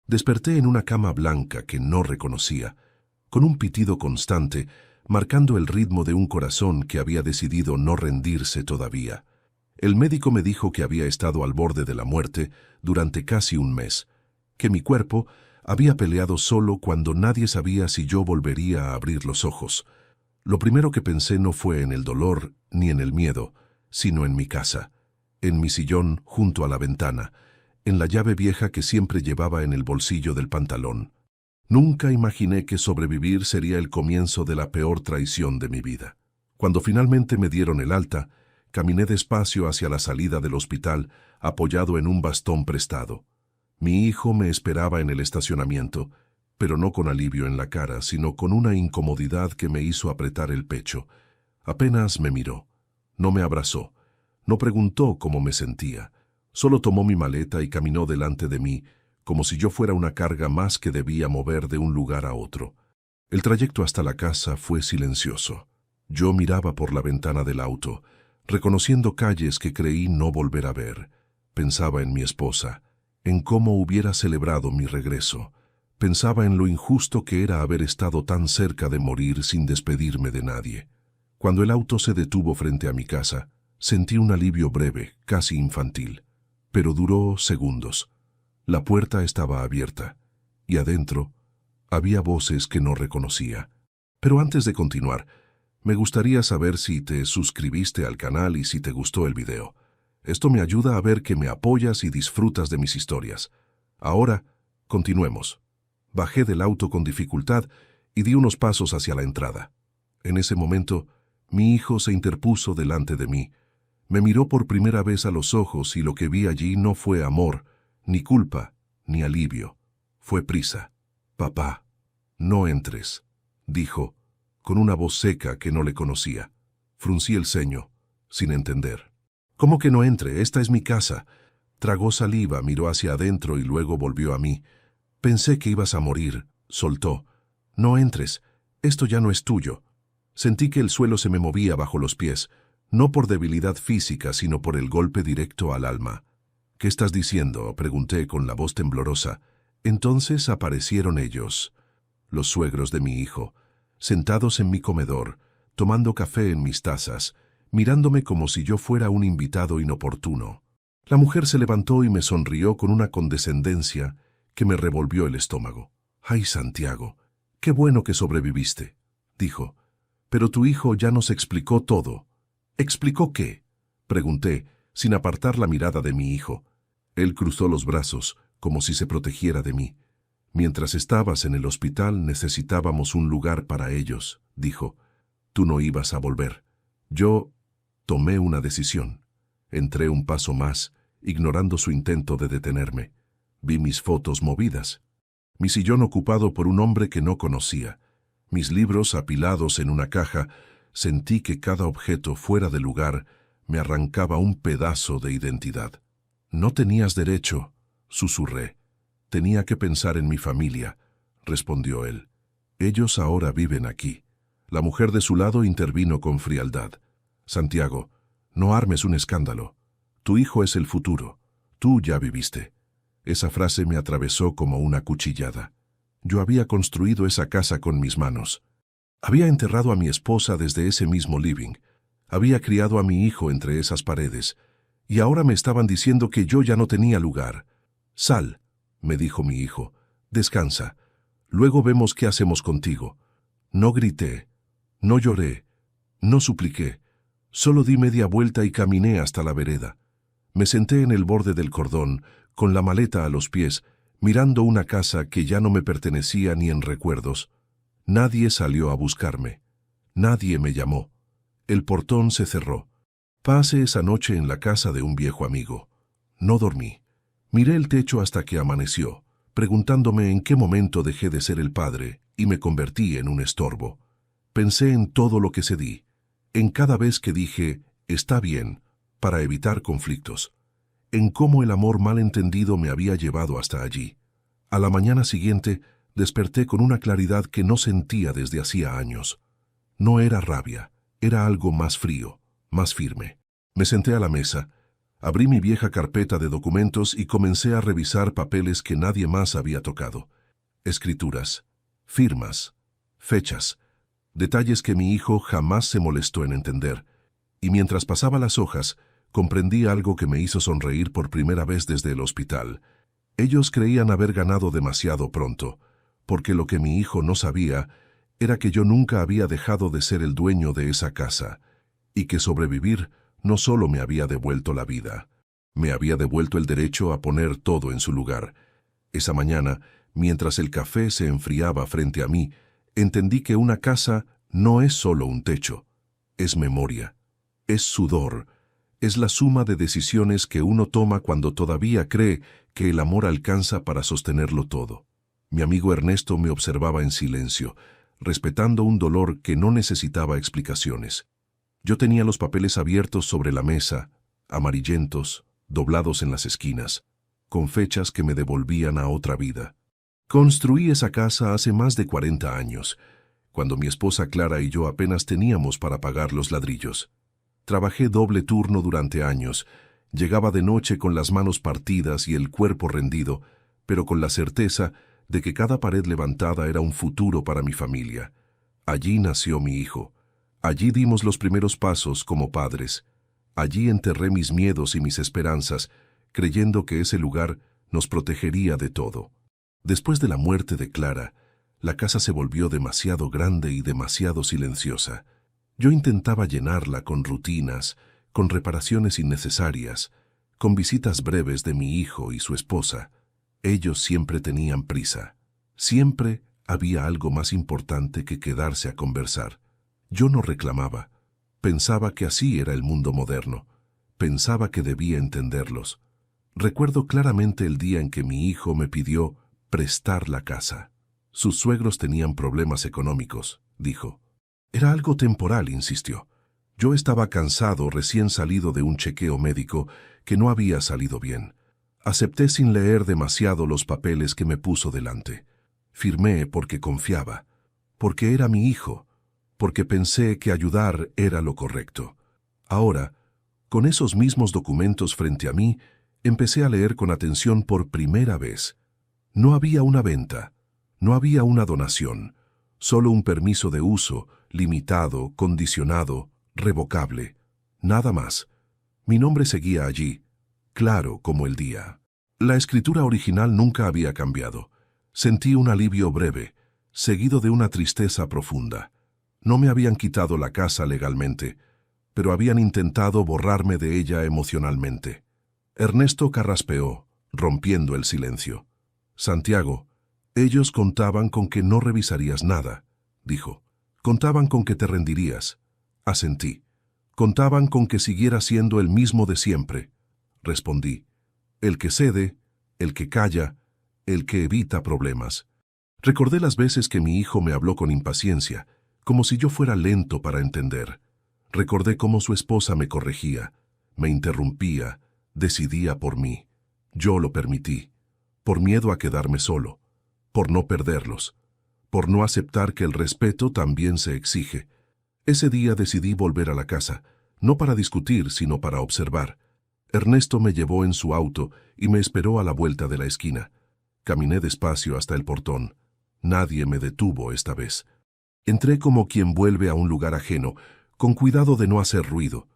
Desperté en una cama blanca que no reconocía, con un pitido constante, marcando el ritmo de un corazón que había decidido no rendirse todavía. El médico me dijo que había estado al borde de la muerte durante casi un mes, que mi cuerpo había peleado solo cuando nadie sabía si yo volvería a abrir los ojos. Lo primero que pensé no fue en el dolor ni en el miedo, sino en mi casa, en mi sillón junto a la ventana, en la llave vieja que siempre llevaba en el bolsillo del pantalón. Nunca imaginé que sobrevivir sería el comienzo de la peor traición de mi vida. Cuando finalmente me dieron el alta, caminé despacio hacia la salida del hospital, apoyado en un bastón prestado. Mi hijo me esperaba en el estacionamiento, pero no con alivio en la cara, sino con una incomodidad que me hizo apretar el pecho. Apenas me miró. No me abrazó. No preguntó cómo me sentía. Solo tomó mi maleta y caminó delante de mí, como si yo fuera una carga más que debía mover de un lugar a otro. El trayecto hasta la casa fue silencioso. Yo miraba por la ventana del auto, reconociendo calles que creí no volver a ver. Pensaba en mi esposa, en cómo hubiera celebrado mi regreso. Pensaba en lo injusto que era haber estado tan cerca de morir sin despedirme de nadie. Cuando el auto se detuvo frente a mi casa, sentí un alivio breve, casi infantil, pero duró segundos. La puerta estaba abierta, y adentro había voces que no reconocía. Pero antes de continuar, me gustaría saber si te suscribiste al canal y si te gustó el video. Esto me ayuda a ver que me apoyas y disfrutas de mis historias. Ahora, continuemos. Bajé del auto con dificultad y di unos pasos hacia la entrada. En ese momento, mi hijo se interpuso delante de mí. Me miró por primera vez a los ojos y lo que vi allí no fue amor, ni culpa, ni alivio. Fue prisa. «Papá, no entres», dijo, con una voz seca que no le conocía. Fruncí el ceño, sin entender. «¿Cómo que no entre? Esta es mi casa». Tragó saliva, miró hacia adentro y luego volvió a mí. «Pensé que ibas a morir», soltó. «No entres. Esto ya no es tuyo». Sentí que el suelo se me movía bajo los pies, no por debilidad física, sino por el golpe directo al alma. «¿Qué estás diciendo?», pregunté con la voz temblorosa. Entonces aparecieron ellos, los suegros de mi hijo, sentados en mi comedor, tomando café en mis tazas, mirándome como si yo fuera un invitado inoportuno. La mujer se levantó y me sonrió con una condescendencia que me revolvió el estómago. «Ay, Santiago, qué bueno que sobreviviste», dijo. «Pero tu hijo ya nos explicó todo». «¿Explicó qué?», pregunté, sin apartar la mirada de mi hijo. Él cruzó los brazos, como si se protegiera de mí. «Mientras estabas en el hospital necesitábamos un lugar para ellos», dijo. «Tú no ibas a volver. Yo tomé una decisión». Entré un paso más, ignorando su intento de detenerme. Vi mis fotos movidas, mi sillón ocupado por un hombre que no conocía, mis libros apilados en una caja. Sentí que cada objeto fuera de lugar me arrancaba un pedazo de identidad. «No tenías derecho», susurré. «Tenía que pensar en mi familia», respondió él. «Ellos ahora viven aquí». La mujer de su lado intervino con frialdad. «Santiago, no armes un escándalo. Tu hijo es el futuro. Tú ya viviste». Esa frase me atravesó como una cuchillada. Yo había construido esa casa con mis manos. Había enterrado a mi esposa desde ese mismo living. Había criado a mi hijo entre esas paredes. Y ahora me estaban diciendo que yo ya no tenía lugar. «Sal», me dijo mi hijo. «Descansa. Luego vemos qué hacemos contigo». No grité, no lloré, no supliqué. Solo di media vuelta y caminé hasta la vereda. Me senté en el borde del cordón, con la maleta a los pies, mirando una casa que ya no me pertenecía ni en recuerdos. Nadie salió a buscarme. Nadie me llamó. El portón se cerró. Pasé esa noche en la casa de un viejo amigo. No dormí. Miré el techo hasta que amaneció, preguntándome en qué momento dejé de ser el padre y me convertí en un estorbo. Pensé en todo lo que cedí, en cada vez que dije «está bien», para evitar conflictos, en cómo el amor mal entendido me había llevado hasta allí. A la mañana siguiente desperté con una claridad que no sentía desde hacía años. No era rabia, era algo más frío, más firme. Me senté a la mesa, Abrí mi vieja carpeta de documentos y comencé a revisar papeles que nadie más había tocado. Escrituras, firmas, fechas, detalles que mi hijo jamás se molestó en entender. Y mientras pasaba las hojas, comprendí algo que me hizo sonreír por primera vez desde el hospital. Ellos creían haber ganado demasiado pronto, porque lo que mi hijo no sabía era que yo nunca había dejado de ser el dueño de esa casa, y que sobrevivir no solo me había devuelto la vida, me había devuelto el derecho a poner todo en su lugar. Esa mañana, mientras el café se enfriaba frente a mí, entendí que una casa no es solo un techo, es memoria, es sudor, es la suma de decisiones que uno toma cuando todavía cree que el amor alcanza para sostenerlo todo. Mi amigo Ernesto me observaba en silencio, respetando un dolor que no necesitaba explicaciones. Yo tenía los papeles abiertos sobre la mesa, amarillentos, doblados en las esquinas, con fechas que me devolvían a otra vida. Construí esa casa hace más de 40 años, cuando mi esposa Clara y yo apenas teníamos para pagar los ladrillos. Trabajé doble turno durante años. Llegaba de noche con las manos partidas y el cuerpo rendido, pero con la certeza de que cada pared levantada era un futuro para mi familia. Allí nació mi hijo. Allí dimos los primeros pasos como padres. Allí enterré mis miedos y mis esperanzas, creyendo que ese lugar nos protegería de todo. Después de la muerte de Clara, la casa se volvió demasiado grande y demasiado silenciosa. Yo intentaba llenarla con rutinas, con reparaciones innecesarias, con visitas breves de mi hijo y su esposa. Ellos siempre tenían prisa. Siempre había algo más importante que quedarse a conversar. Yo no reclamaba. Pensaba que así era el mundo moderno. Pensaba que debía entenderlos. Recuerdo claramente el día en que mi hijo me pidió prestar la casa. Sus suegros tenían problemas económicos, dijo. Era algo temporal, insistió. Yo estaba cansado, recién salido de un chequeo médico que no había salido bien. Acepté sin leer demasiado los papeles que me puso delante. Firmé porque confiaba, porque era mi hijo, porque pensé que ayudar era lo correcto. Ahora, con esos mismos documentos frente a mí, empecé a leer con atención por primera vez. No había una venta, no había una donación, solo un permiso de uso, limitado, condicionado, revocable. Nada más. Mi nombre seguía allí, claro como el día. La escritura original nunca había cambiado. Sentí un alivio breve, seguido de una tristeza profunda. No me habían quitado la casa legalmente, pero habían intentado borrarme de ella emocionalmente. Ernesto carraspeó, rompiendo el silencio. Santiago, ellos contaban con que no revisarías nada, dijo. Contaban con que te rendirías. Asentí. Contaban con que siguiera siendo el mismo de siempre. Respondí. El que cede, el que calla, el que evita problemas. Recordé las veces que mi hijo me habló con impaciencia, como si yo fuera lento para entender. Recordé cómo su esposa me corregía, me interrumpía, decidía por mí. Yo lo permití, por miedo a quedarme solo, por no perderlos, por no aceptar que el respeto también se exige. Ese día decidí volver a la casa, no para discutir, sino para observar. Ernesto me llevó en su auto y me esperó a la vuelta de la esquina. Caminé despacio hasta el portón. Nadie me detuvo esta vez. Entré como quien vuelve a un lugar ajeno, con cuidado de no hacer ruido.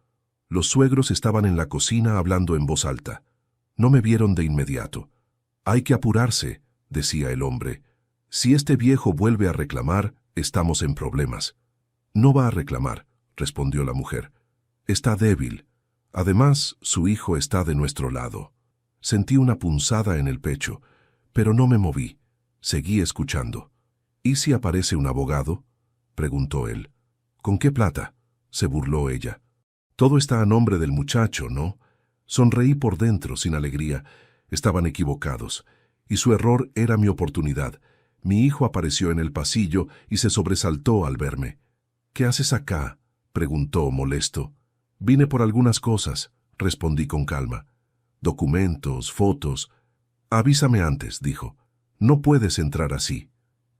Los suegros estaban en la cocina hablando en voz alta. No me vieron de inmediato. Hay que apurarse, decía el hombre. Si este viejo vuelve a reclamar, estamos en problemas. No va a reclamar, respondió la mujer. Está débil. Además, su hijo está de nuestro lado. Sentí una punzada en el pecho, pero no me moví. Seguí escuchando. ¿Y si aparece un abogado?, preguntó él. ¿Con qué plata?, se burló ella. Todo está a nombre del muchacho, ¿no? Sonreí por dentro, sin alegría. Estaban equivocados, y su error era mi oportunidad. Mi hijo apareció en el pasillo y se sobresaltó al verme. ¿Qué haces acá?, preguntó molesto. Vine por algunas cosas, respondí con calma. Documentos, fotos. Avísame antes, dijo. No puedes entrar así.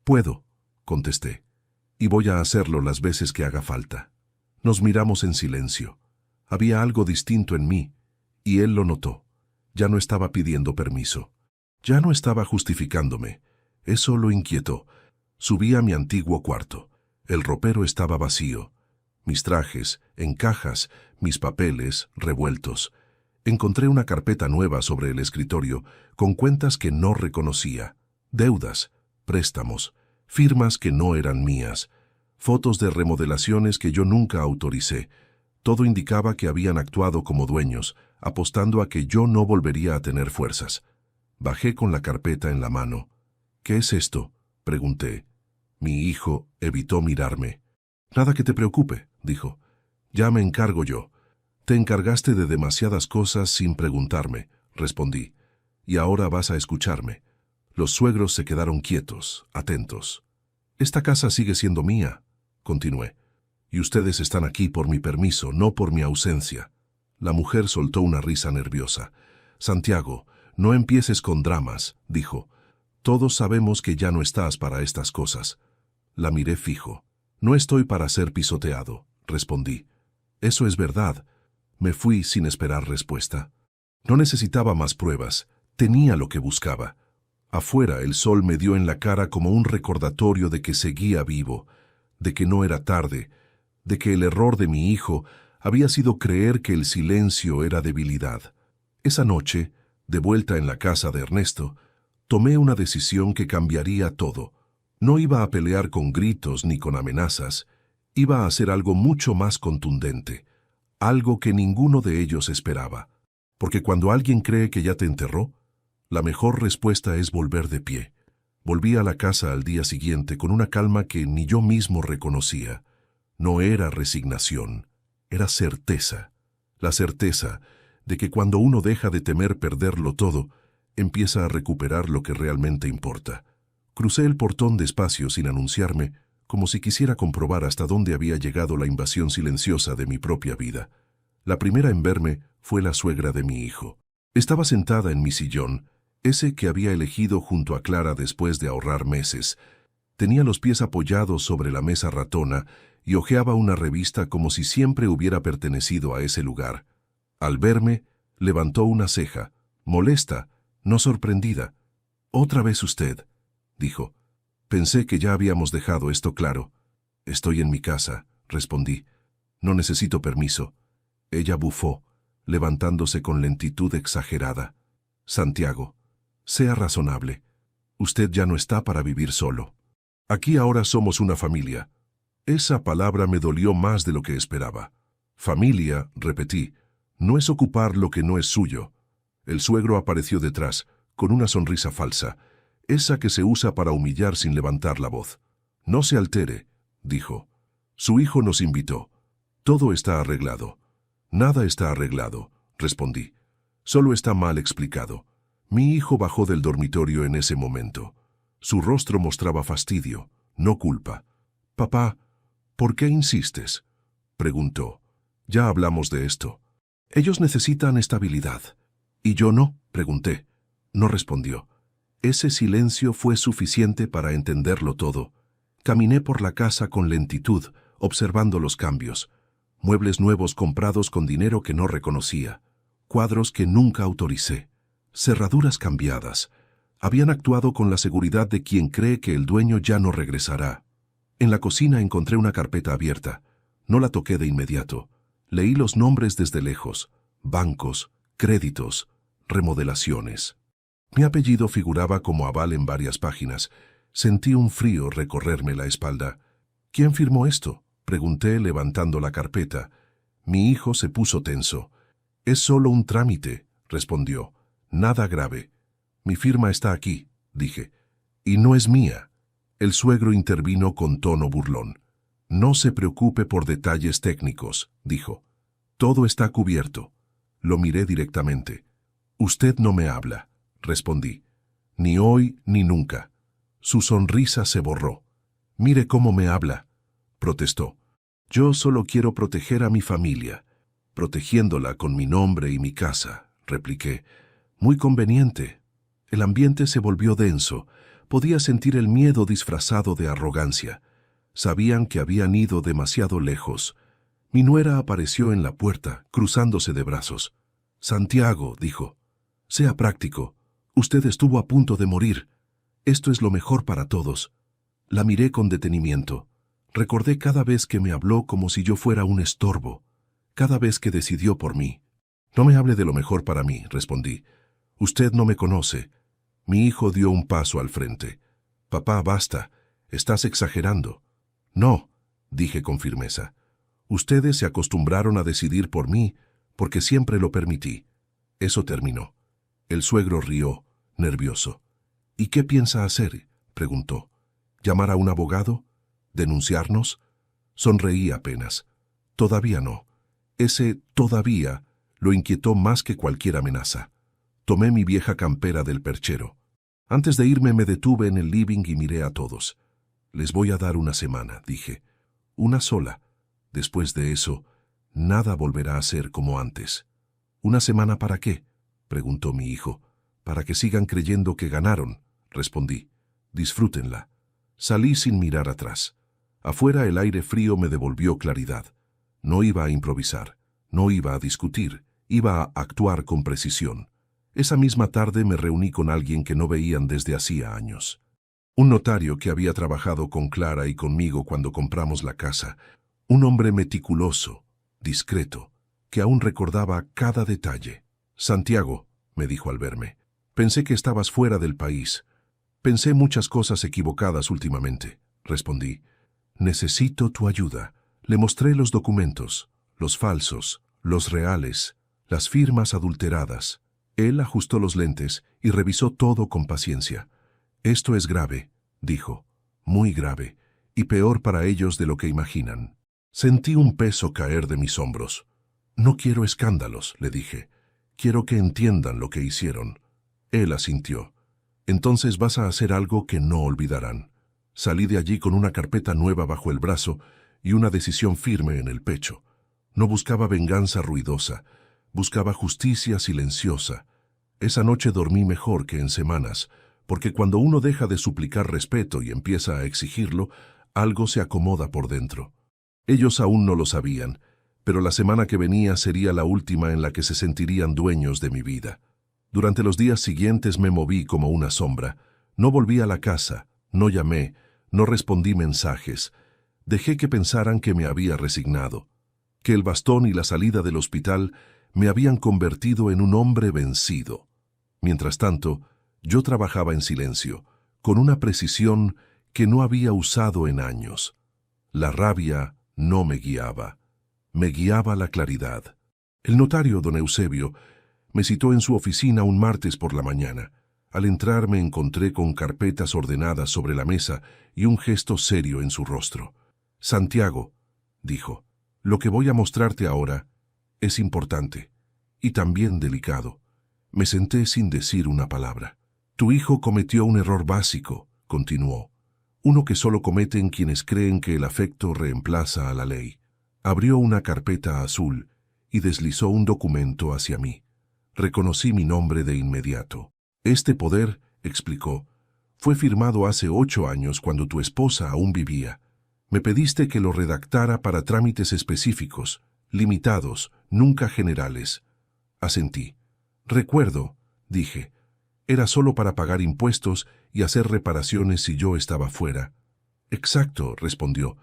Puedo, contesté, y voy a hacerlo las veces que haga falta. Nos miramos en silencio. Había algo distinto en mí, Y él lo notó. Ya no estaba pidiendo permiso. Ya no estaba justificándome. Eso lo inquietó. Subí a mi antiguo cuarto. El ropero estaba vacío. Mis trajes, en cajas, mis papeles, revueltos. Encontré una carpeta nueva sobre el escritorio, con cuentas que no reconocía, deudas, préstamos, firmas que no eran mías, fotos de remodelaciones que yo nunca autoricé. Todo indicaba que habían actuado como dueños, apostando a que yo no volvería a tener fuerzas. Bajé con la carpeta en la mano. «¿Qué es esto?», pregunté. Mi hijo evitó mirarme. «Nada que te preocupe», dijo. «Ya me encargo yo». «Te encargaste de demasiadas cosas sin preguntarme», respondí. «Y ahora vas a escucharme». Los suegros se quedaron quietos, atentos. «Esta casa sigue siendo mía», continué. «Y ustedes están aquí por mi permiso, no por mi ausencia». La mujer soltó una risa nerviosa. «Santiago, no empieces con dramas», dijo. «Todos sabemos que ya no estás para estas cosas». La miré fijo. «No estoy para ser pisoteado», respondí. «Eso es verdad». Me fui sin esperar respuesta. No necesitaba más pruebas. Tenía lo que buscaba. Afuera el sol me dio en la cara como un recordatorio de que seguía vivo, de que no era tarde, de que el error de mi hijo había sido creer que el silencio era debilidad. Esa noche, de vuelta en la casa de Ernesto, tomé una decisión que cambiaría todo. No iba a pelear con gritos ni con amenazas. Iba a hacer algo mucho más contundente. Algo que ninguno de ellos esperaba. Porque cuando alguien cree que ya te enterró, la mejor respuesta es volver de pie. Volví a la casa al día siguiente con una calma que ni yo mismo reconocía. No era resignación, era certeza. La certeza de que cuando uno deja de temer perderlo todo, empieza a recuperar lo que realmente importa. Crucé el portón despacio sin anunciarme, como si quisiera comprobar hasta dónde había llegado la invasión silenciosa de mi propia vida. La primera en verme fue la suegra de mi hijo. Estaba sentada en mi sillón, ese que había elegido junto a Clara después de ahorrar meses. Tenía los pies apoyados sobre la mesa ratona y hojeaba una revista como si siempre hubiera pertenecido a ese lugar. Al verme, levantó una ceja, molesta, no sorprendida. «¿Otra vez usted?», dijo. «Pensé que ya habíamos dejado esto claro». «Estoy en mi casa», respondí. «No necesito permiso». Ella bufó, levantándose con lentitud exagerada. «Santiago, sea razonable. Usted ya no está para vivir solo. Aquí ahora somos una familia». Esa palabra me dolió más de lo que esperaba. «Familia», repetí, «no es ocupar lo que no es suyo». El suegro apareció detrás, con una sonrisa falsa, esa que se usa para humillar sin levantar la voz. «No se altere», dijo. «Su hijo nos invitó. Todo está arreglado». «Nada está arreglado», respondí. «Solo está mal explicado». Mi hijo bajó del dormitorio en ese momento. Su rostro mostraba fastidio, no culpa. «Papá, ¿por qué insistes?», preguntó. «Ya hablamos de esto». «Ellos necesitan estabilidad». «¿Y yo no?», pregunté. No respondió. Ese silencio fue suficiente para entenderlo todo. Caminé por la casa con lentitud, observando los cambios. Muebles nuevos comprados con dinero que no reconocía. Cuadros que nunca autoricé. Cerraduras cambiadas. Habían actuado con la seguridad de quien cree que el dueño ya no regresará. En la cocina encontré una carpeta abierta. No la toqué de inmediato. Leí los nombres desde lejos. Bancos, créditos, remodelaciones. Mi apellido figuraba como aval en varias páginas. Sentí un frío recorrerme la espalda. «¿Quién firmó esto?», pregunté levantando la carpeta. Mi hijo se puso tenso. «Es solo un trámite», respondió. «Nada grave». «Mi firma está aquí», dije. «Y no es mía». El suegro intervino con tono burlón. «No se preocupe por detalles técnicos», dijo. «Todo está cubierto». Lo miré directamente. «Usted no me habla», respondí. «Ni hoy ni nunca». Su sonrisa se borró. «Mire cómo me habla», protestó. «Yo solo quiero proteger a mi familia». «Protegiéndola con mi nombre y mi casa», repliqué. «Muy conveniente». El ambiente se volvió denso. Podía sentir el miedo disfrazado de arrogancia. Sabían que habían ido demasiado lejos. Mi nuera apareció en la puerta, cruzándose de brazos. Santiago, dijo, sea práctico. Usted estuvo a punto de morir. Esto es lo mejor para todos. La miré con detenimiento. Recordé cada vez que me habló como si yo fuera un estorbo, cada vez que decidió por mí. No me hable de lo mejor para mí, respondí. Usted no me conoce. Mi hijo dio un paso al frente. Papá, basta. Estás exagerando. No, dije con firmeza. Ustedes se acostumbraron a decidir por mí porque siempre lo permití. Eso terminó. El suegro rió, nervioso. ¿Y qué piensa hacer?, preguntó. ¿Llamar a un abogado? ¿Denunciarnos? Sonreí apenas. Todavía no. Ese todavía lo inquietó más que cualquier amenaza. Tomé mi vieja campera del perchero. Antes de irme me detuve en el living y miré a todos. Les voy a dar una semana, dije. Una sola. Después de eso, nada volverá a ser como antes. ¿Una semana para qué?, preguntó mi hijo. Para que sigan creyendo que ganaron, respondí. Disfrútenla. Salí sin mirar atrás. Afuera el aire frío me devolvió claridad. No iba a improvisar, no iba a discutir, iba a actuar con precisión. Esa misma tarde me reuní con alguien que no veían desde hacía años. Un notario que había trabajado con Clara y conmigo cuando compramos la casa. Un hombre meticuloso, discreto, que aún recordaba cada detalle. Santiago, me dijo al verme, pensé que estabas fuera del país. Pensé muchas cosas equivocadas últimamente, respondí. Necesito tu ayuda. Le mostré los documentos, los falsos, los reales, las firmas adulteradas. Él ajustó los lentes y revisó todo con paciencia. Esto es grave, dijo, muy grave, y peor para ellos de lo que imaginan. Sentí un peso caer de mis hombros. No quiero escándalos, le dije. Quiero que entiendan lo que hicieron. Él asintió. Entonces vas a hacer algo que no olvidarán. Salí de allí con una carpeta nueva bajo el brazo y una decisión firme en el pecho. No buscaba venganza ruidosa, buscaba justicia silenciosa. Esa noche dormí mejor que en semanas, porque cuando uno deja de suplicar respeto y empieza a exigirlo, algo se acomoda por dentro. Ellos aún no lo sabían, pero la semana que venía sería la última en la que se sentirían dueños de mi vida. Durante los días siguientes me moví como una sombra. No volví a la casa, no llamé, no respondí mensajes. Dejé que pensaran que me había resignado, que el bastón y la salida del hospital me habían convertido en un hombre vencido. Mientras tanto, yo trabajaba en silencio, con una precisión que no había usado en años. La rabia no me guiaba la claridad. El notario, don Eusebio, me citó en su oficina un martes por la mañana. Al entrar me encontré con carpetas ordenadas sobre la mesa y un gesto serio en su rostro. Santiago, dijo, lo que voy a mostrarte ahora es importante y también delicado. Me senté sin decir una palabra. Tu hijo cometió un error básico, continuó, uno que solo cometen quienes creen que el afecto reemplaza a la ley. Abrió una carpeta azul y deslizó un documento hacia mí. Reconocí mi nombre de inmediato. Este poder, explicó, fue firmado hace 8 años cuando tu esposa aún vivía. Me pediste que lo redactara para trámites específicos, limitados, nunca generales. Asentí. Recuerdo, dije, era solo para pagar impuestos y hacer reparaciones si yo estaba fuera. Exacto, respondió,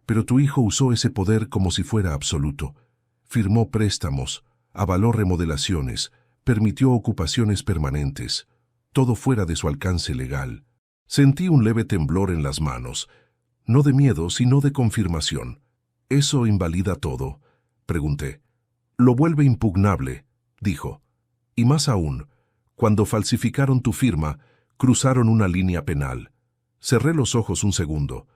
pero tu hijo usó ese poder como si fuera absoluto. Firmó préstamos, avaló remodelaciones, permitió ocupaciones permanentes, todo fuera de su alcance legal. Sentí un leve temblor en las manos, no de miedo, sino de confirmación. ¿Eso invalida todo?, pregunté. Lo vuelve impugnable, dijo. Y más aún, cuando falsificaron tu firma, cruzaron una línea penal. Cerré los ojos un segundo.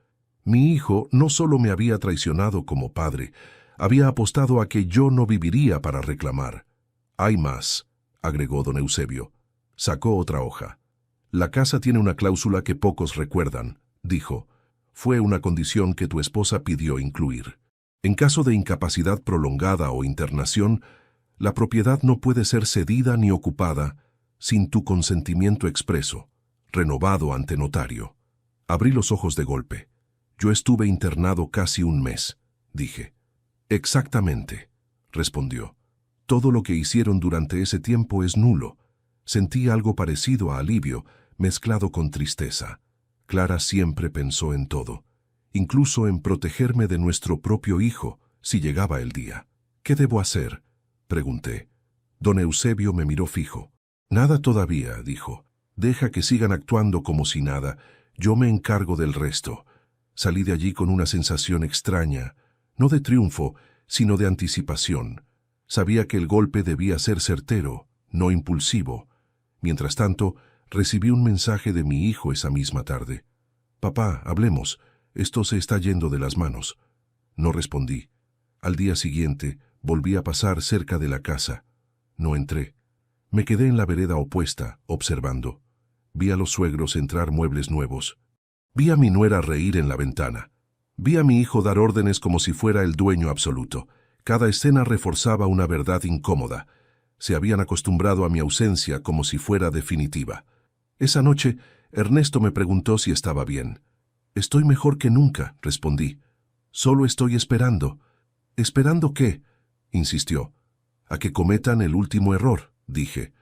Mi hijo no solo me había traicionado como padre, había apostado a que yo no viviría para reclamar. Hay más, agregó don Eusebio. Sacó otra hoja. La casa tiene una cláusula que pocos recuerdan, dijo. Fue una condición que tu esposa pidió incluir. En caso de incapacidad prolongada o internación, la propiedad no puede ser cedida ni ocupada sin tu consentimiento expreso, renovado ante notario. Abrí los ojos de golpe. Yo estuve internado casi un mes, dije. Exactamente, respondió. Todo lo que hicieron durante ese tiempo es nulo. Sentí algo parecido a alivio, mezclado con tristeza. Clara siempre pensó en todo, incluso en protegerme de nuestro propio hijo, si llegaba el día. «¿Qué debo hacer?», pregunté. Don Eusebio me miró fijo. «Nada todavía», dijo. «Deja que sigan actuando como si nada. Yo me encargo del resto». Salí de allí con una sensación extraña, no de triunfo, sino de anticipación. Sabía que el golpe debía ser certero, no impulsivo. Mientras tanto, recibí un mensaje de mi hijo esa misma tarde. «Papá, hablemos. Esto se está yendo de las manos». No respondí. Al día siguiente, volví a pasar cerca de la casa. No entré. Me quedé en la vereda opuesta, observando. Vi a los suegros entrar muebles nuevos. Vi a mi nuera reír en la ventana. Vi a mi hijo dar órdenes como si fuera el dueño absoluto. Cada escena reforzaba una verdad incómoda. Se habían acostumbrado a mi ausencia como si fuera definitiva. Esa noche, Ernesto me preguntó si estaba bien. «Estoy mejor que nunca», respondí. «Solo estoy esperando». «¿Esperando qué?», insistió. «A que cometan el último error», dije.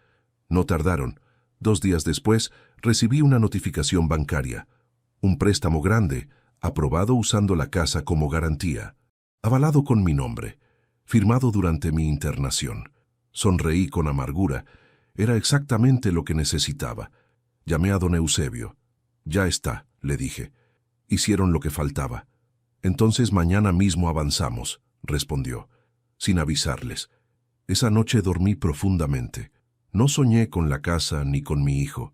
No tardaron. 2 días después, recibí una notificación bancaria. Un préstamo grande, aprobado usando la casa como garantía. Avalado con mi nombre. Firmado durante mi internación. Sonreí con amargura. Era exactamente lo que necesitaba. Llamé a don Eusebio. «Ya está», le dije. Hicieron lo que faltaba. «Entonces mañana mismo avanzamos», respondió, sin avisarles. Esa noche dormí profundamente. No soñé con la casa ni con mi hijo.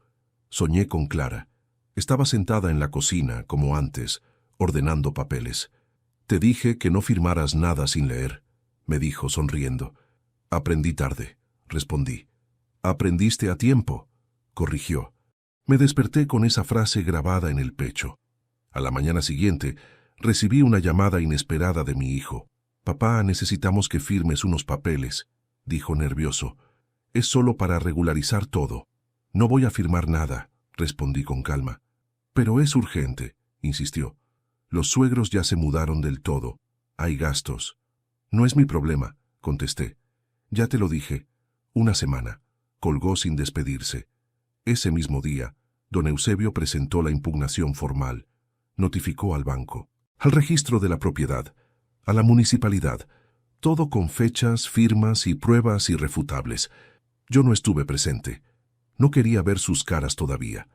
Soñé con Clara. Estaba sentada en la cocina, como antes, ordenando papeles. «Te dije que no firmaras nada sin leer», me dijo sonriendo. «Aprendí tarde», respondí. «Aprendiste a tiempo», corrigió. Me desperté con esa frase grabada en el pecho. A la mañana siguiente, recibí una llamada inesperada de mi hijo. «Papá, necesitamos que firmes unos papeles», dijo nervioso. «Es solo para regularizar todo». «No voy a firmar nada», respondí con calma. «Pero es urgente», insistió. «Los suegros ya se mudaron del todo. Hay gastos». «No es mi problema», contesté. «Ya te lo dije. 1 semana». Colgó sin despedirse. Ese mismo día, don Eusebio presentó la impugnación formal. Notificó al banco, al registro de la propiedad, a la municipalidad, todo con fechas, firmas y pruebas irrefutables. Yo no estuve presente. No quería ver sus caras todavía.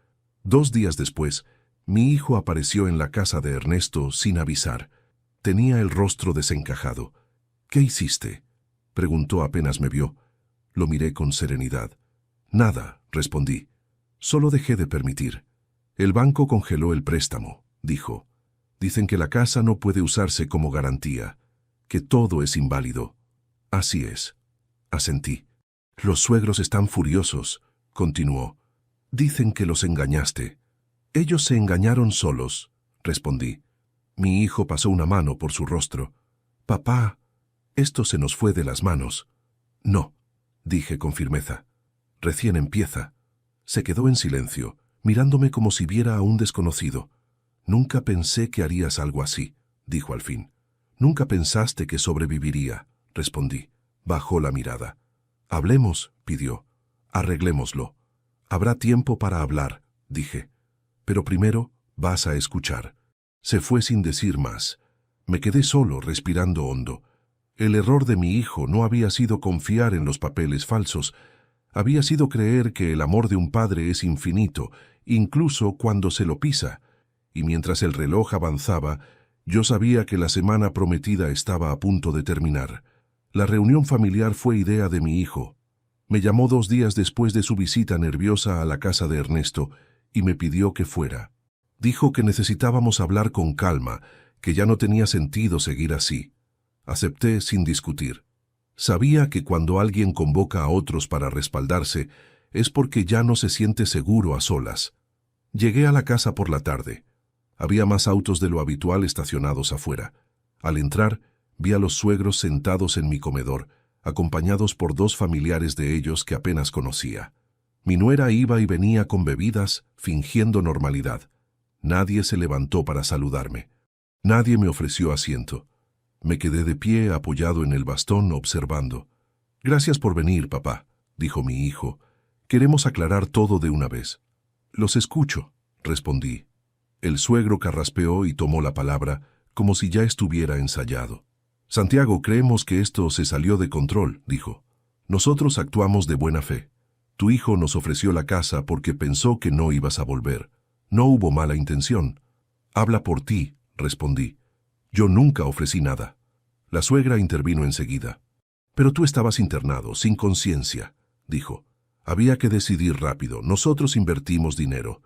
2 días después, mi hijo apareció en la casa de Ernesto sin avisar. Tenía el rostro desencajado. «¿Qué hiciste?», preguntó apenas me vio. Lo miré con serenidad. «Nada», respondí. «Solo dejé de permitir». «El banco congeló el préstamo», dijo. «Dicen que la casa no puede usarse como garantía, que todo es inválido». «Así es», asentí. «Los suegros están furiosos», continuó. «Dicen que los engañaste». «Ellos se engañaron solos», respondí. Mi hijo pasó una mano por su rostro. «Papá, esto se nos fue de las manos». «No», dije con firmeza. «Recién empieza». Se quedó en silencio, mirándome como si viera a un desconocido. «Nunca pensé que harías algo así», dijo al fin. «Nunca pensaste que sobreviviría», respondí. Bajó la mirada. «Hablemos», pidió. «Arreglémoslo». «Habrá tiempo para hablar», dije. «Pero primero vas a escuchar». Se fue sin decir más. Me quedé solo, respirando hondo. El error de mi hijo no había sido confiar en los papeles falsos. Había sido creer que el amor de un padre es infinito, incluso cuando se lo pisa. Y mientras el reloj avanzaba, yo sabía que la semana prometida estaba a punto de terminar. La reunión familiar fue idea de mi hijo. Me llamó 2 días después de su visita nerviosa a la casa de Ernesto y me pidió que fuera. Dijo que necesitábamos hablar con calma, que ya no tenía sentido seguir así. Acepté sin discutir. Sabía que cuando alguien convoca a otros para respaldarse, es porque ya no se siente seguro a solas. Llegué a la casa por la tarde. Había más autos de lo habitual estacionados afuera. Al entrar, vi a los suegros sentados en mi comedor, acompañados por 2 familiares de ellos que apenas conocía. Mi nuera iba y venía con bebidas, fingiendo normalidad. Nadie se levantó para saludarme. Nadie me ofreció asiento. Me quedé de pie apoyado en el bastón observando. Gracias por venir, papá, dijo mi hijo. Queremos aclarar todo de una vez. Los escucho, respondí. El suegro carraspeó y tomó la palabra, como si ya estuviera ensayado. Santiago, creemos que esto se salió de control, dijo. Nosotros actuamos de buena fe. Tu hijo nos ofreció la casa porque pensó que no ibas a volver. No hubo mala intención. Habla por ti, respondí. Yo nunca ofrecí nada. La suegra intervino enseguida. Pero tú estabas internado, sin conciencia, dijo. Había que decidir rápido. Nosotros invertimos dinero.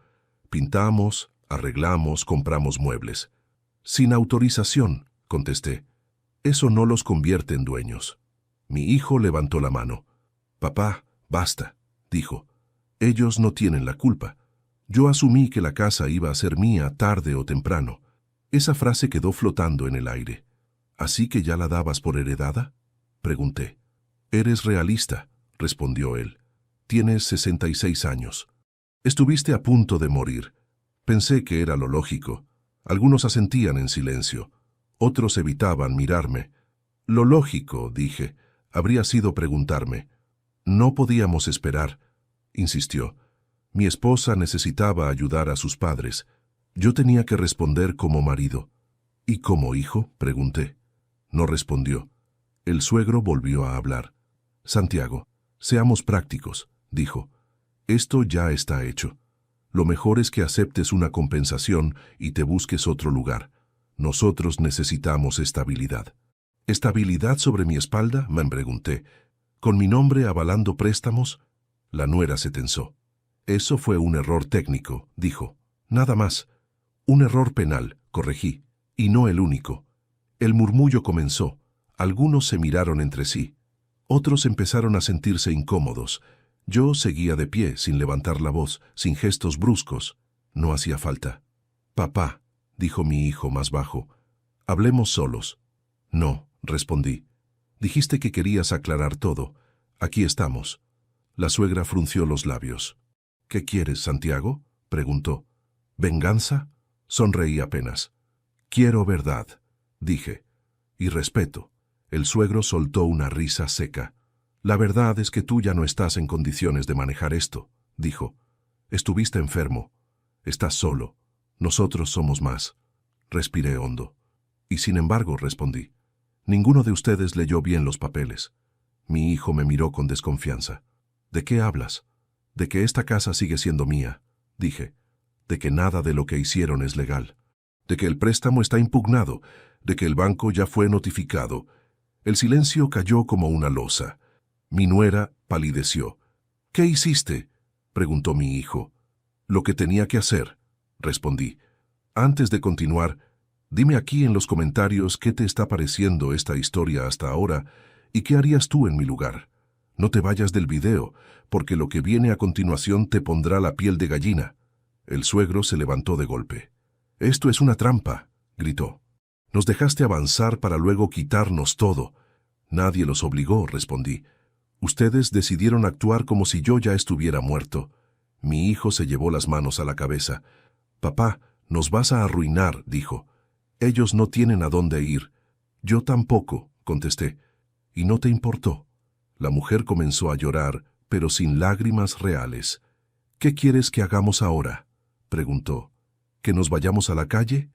Pintamos, arreglamos, compramos muebles. Sin autorización, contesté. Eso no los convierte en dueños. Mi hijo levantó la mano. Papá, basta, dijo. Ellos no tienen la culpa. Yo asumí que la casa iba a ser mía tarde o temprano. Esa frase quedó flotando en el aire. ¿Así que ya la dabas por heredada? Pregunté. Eres realista, respondió él. Tienes 66 años. Estuviste a punto de morir. Pensé que era lo lógico. Algunos asentían en silencio. Otros evitaban mirarme. Lo lógico, dije, habría sido preguntarme. No podíamos esperar, insistió. Mi esposa necesitaba ayudar a sus padres. Yo tenía que responder como marido. ¿Y como hijo?, pregunté. No respondió. El suegro volvió a hablar. Santiago, seamos prácticos, dijo. Esto ya está hecho. Lo mejor es que aceptes una compensación y te busques otro lugar. Nosotros necesitamos estabilidad. ¿Estabilidad sobre mi espalda?, me pregunté. ¿Con mi nombre avalando préstamos? La nuera se tensó. Eso fue un error técnico, dijo. Nada más. Un error penal, corregí, y no el único. El murmullo comenzó. Algunos se miraron entre sí. Otros empezaron a sentirse incómodos. Yo seguía de pie, sin levantar la voz, sin gestos bruscos. No hacía falta. Papá, dijo mi hijo más bajo, hablemos solos. No, respondí. Dijiste que querías aclarar todo. Aquí estamos. La suegra frunció los labios. ¿Qué quieres, Santiago?, preguntó. ¿Venganza? Sonreí apenas. Quiero verdad, dije. Y respeto. El suegro soltó una risa seca. La verdad es que tú ya no estás en condiciones de manejar esto, dijo. Estuviste enfermo. Estás solo. Nosotros somos más. Respiré hondo. Y sin embargo, respondí. Ninguno de ustedes leyó bien los papeles. Mi hijo me miró con desconfianza. ¿De qué hablas? De que esta casa sigue siendo mía, dije. De que nada de lo que hicieron es legal. De que el préstamo está impugnado. De que el banco ya fue notificado. El silencio cayó como una losa. Mi nuera palideció. ¿Qué hiciste?, preguntó mi hijo. Lo que tenía que hacer, respondí. Antes de continuar, dime aquí en los comentarios qué te está pareciendo esta historia hasta ahora y qué harías tú en mi lugar. No te vayas del video, porque lo que viene a continuación te pondrá la piel de gallina. El suegro se levantó de golpe. Esto es una trampa, gritó. Nos dejaste avanzar para luego quitarnos todo. Nadie los obligó, respondí. Ustedes decidieron actuar como si yo ya estuviera muerto. Mi hijo se llevó las manos a la cabeza. Papá, nos vas a arruinar, dijo. Ellos no tienen a dónde ir. Yo tampoco, contesté. ¿Y no te importó? La mujer comenzó a llorar, pero sin lágrimas reales. ¿Qué quieres que hagamos ahora?, preguntó. ¿Que nos vayamos a la calle?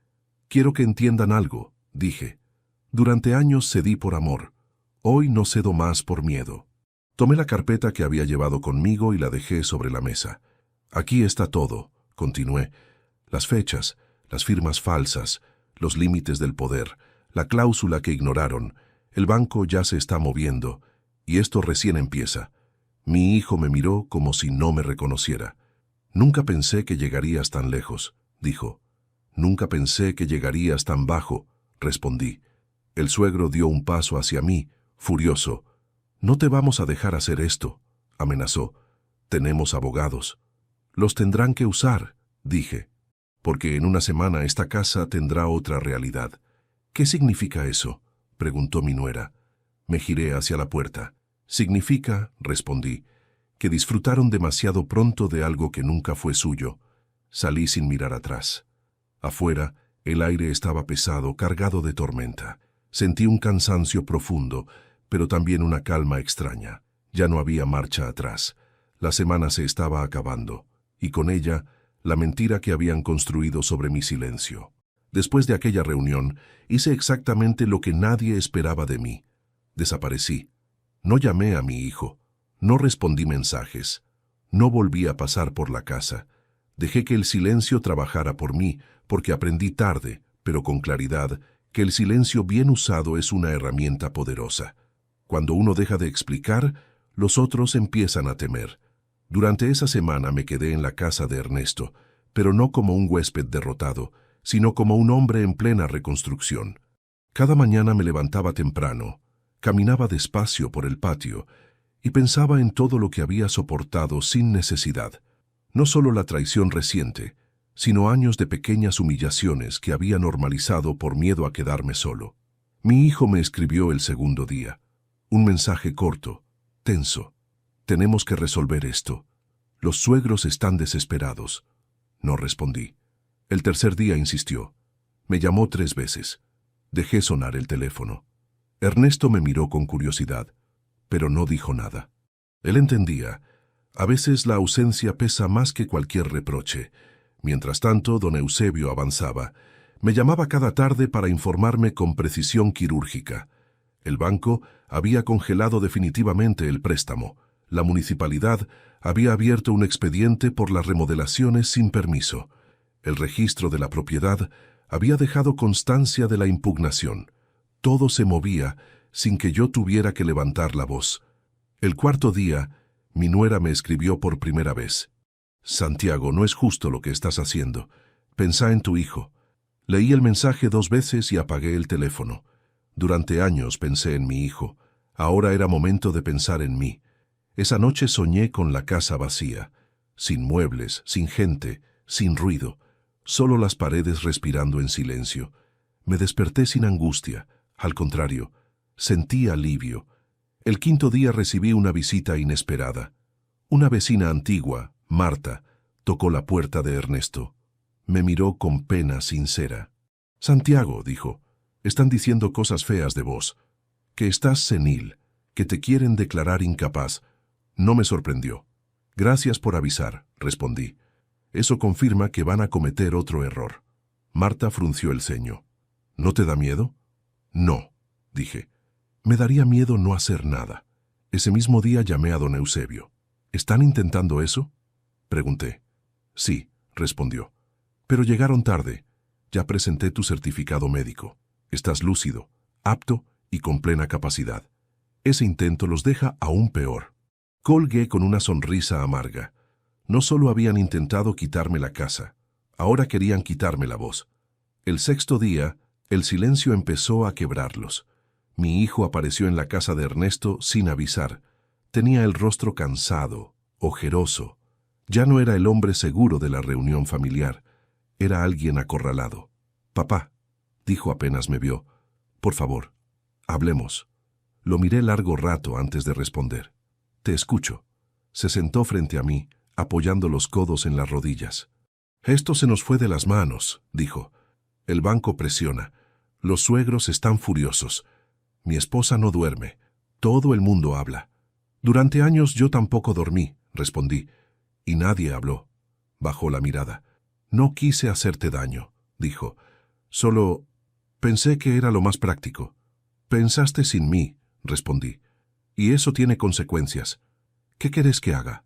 Quiero que entiendan algo, dije. Durante años cedí por amor. Hoy no cedo más por miedo. Tomé la carpeta que había llevado conmigo y la dejé sobre la mesa. Aquí está todo, continué. Las fechas, las firmas falsas, los límites del poder, la cláusula que ignoraron. El banco ya se está moviendo, y esto recién empieza. Mi hijo me miró como si no me reconociera. Nunca pensé que llegarías tan lejos, dijo. Nunca pensé que llegarías tan bajo, respondí. El suegro dio un paso hacia mí, furioso. No te vamos a dejar hacer esto, amenazó. Tenemos abogados. Los tendrán que usar, dije, porque en una semana esta casa tendrá otra realidad. ¿Qué significa eso?, preguntó mi nuera. Me giré hacia la puerta. Significa, respondí, que disfrutaron demasiado pronto de algo que nunca fue suyo. Salí sin mirar atrás. Afuera, el aire estaba pesado, cargado de tormenta. Sentí un cansancio profundo, pero también una calma extraña. Ya no había marcha atrás. La semana se estaba acabando, y con ella, la mentira que habían construido sobre mi silencio. Después de aquella reunión, hice exactamente lo que nadie esperaba de mí. Desaparecí. No llamé a mi hijo. No respondí mensajes. No volví a pasar por la casa. Dejé que el silencio trabajara por mí, porque aprendí tarde, pero con claridad, que el silencio bien usado es una herramienta poderosa. Cuando uno deja de explicar, los otros empiezan a temer. Durante esa semana me quedé en la casa de Ernesto, pero no como un huésped derrotado, sino como un hombre en plena reconstrucción. Cada mañana me levantaba temprano, caminaba despacio por el patio y pensaba en todo lo que había soportado sin necesidad. No solo la traición reciente, sino años de pequeñas humillaciones que había normalizado por miedo a quedarme solo. Mi hijo me escribió el segundo día. Un mensaje corto, tenso. Tenemos que resolver esto. Los suegros están desesperados. No respondí. El tercer día insistió. Me llamó 3 veces. Dejé sonar el teléfono. Ernesto me miró con curiosidad, pero no dijo nada. Él entendía. A veces la ausencia pesa más que cualquier reproche. Mientras tanto, don Eusebio avanzaba. Me llamaba cada tarde para informarme con precisión quirúrgica. El banco había congelado definitivamente el préstamo. La municipalidad había abierto un expediente por las remodelaciones sin permiso. El registro de la propiedad había dejado constancia de la impugnación. Todo se movía sin que yo tuviera que levantar la voz. El cuarto día, mi nuera me escribió por primera vez. Santiago, no es justo lo que estás haciendo. Pensá en tu hijo. Leí el mensaje 2 veces y apagué el teléfono. Durante años pensé en mi hijo. Ahora era momento de pensar en mí. Esa noche soñé con la casa vacía, sin muebles, sin gente, sin ruido, solo las paredes respirando en silencio. Me desperté sin angustia, al contrario, sentí alivio. El quinto día recibí una visita inesperada. Una vecina antigua, Marta, tocó la puerta de Ernesto. Me miró con pena sincera. Santiago, dijo, están diciendo cosas feas de vos, que estás senil, que te quieren declarar incapaz. No me sorprendió. Gracias por avisar, respondí. Eso confirma que van a cometer otro error. Marta frunció el ceño. ¿No te da miedo? No, dije. Me daría miedo no hacer nada. Ese mismo día llamé a don Eusebio. ¿Están intentando eso? Pregunté. Sí, respondió. Pero llegaron tarde. Ya presenté tu certificado médico. Estás lúcido, apto y con plena capacidad. Ese intento los deja aún peor. Colgué con una sonrisa amarga. No solo habían intentado quitarme la casa, ahora querían quitarme la voz. El sexto día, el silencio empezó a quebrarlos. Mi hijo apareció en la casa de Ernesto sin avisar. Tenía el rostro cansado, ojeroso. Ya no era el hombre seguro de la reunión familiar. Era alguien acorralado. Papá, dijo apenas me vio. Por favor, hablemos. Lo miré largo rato antes de responder. Te escucho. Se sentó frente a mí, apoyando los codos en las rodillas. Esto se nos fue de las manos, dijo. El banco presiona. Los suegros están furiosos. Mi esposa no duerme. Todo el mundo habla. Durante años yo tampoco dormí, respondí. Y nadie habló. Bajó la mirada. No quise hacerte daño, dijo. Solo pensé que era lo más práctico. Pensaste sin mí, respondí. Y eso tiene consecuencias. ¿Qué querés que haga?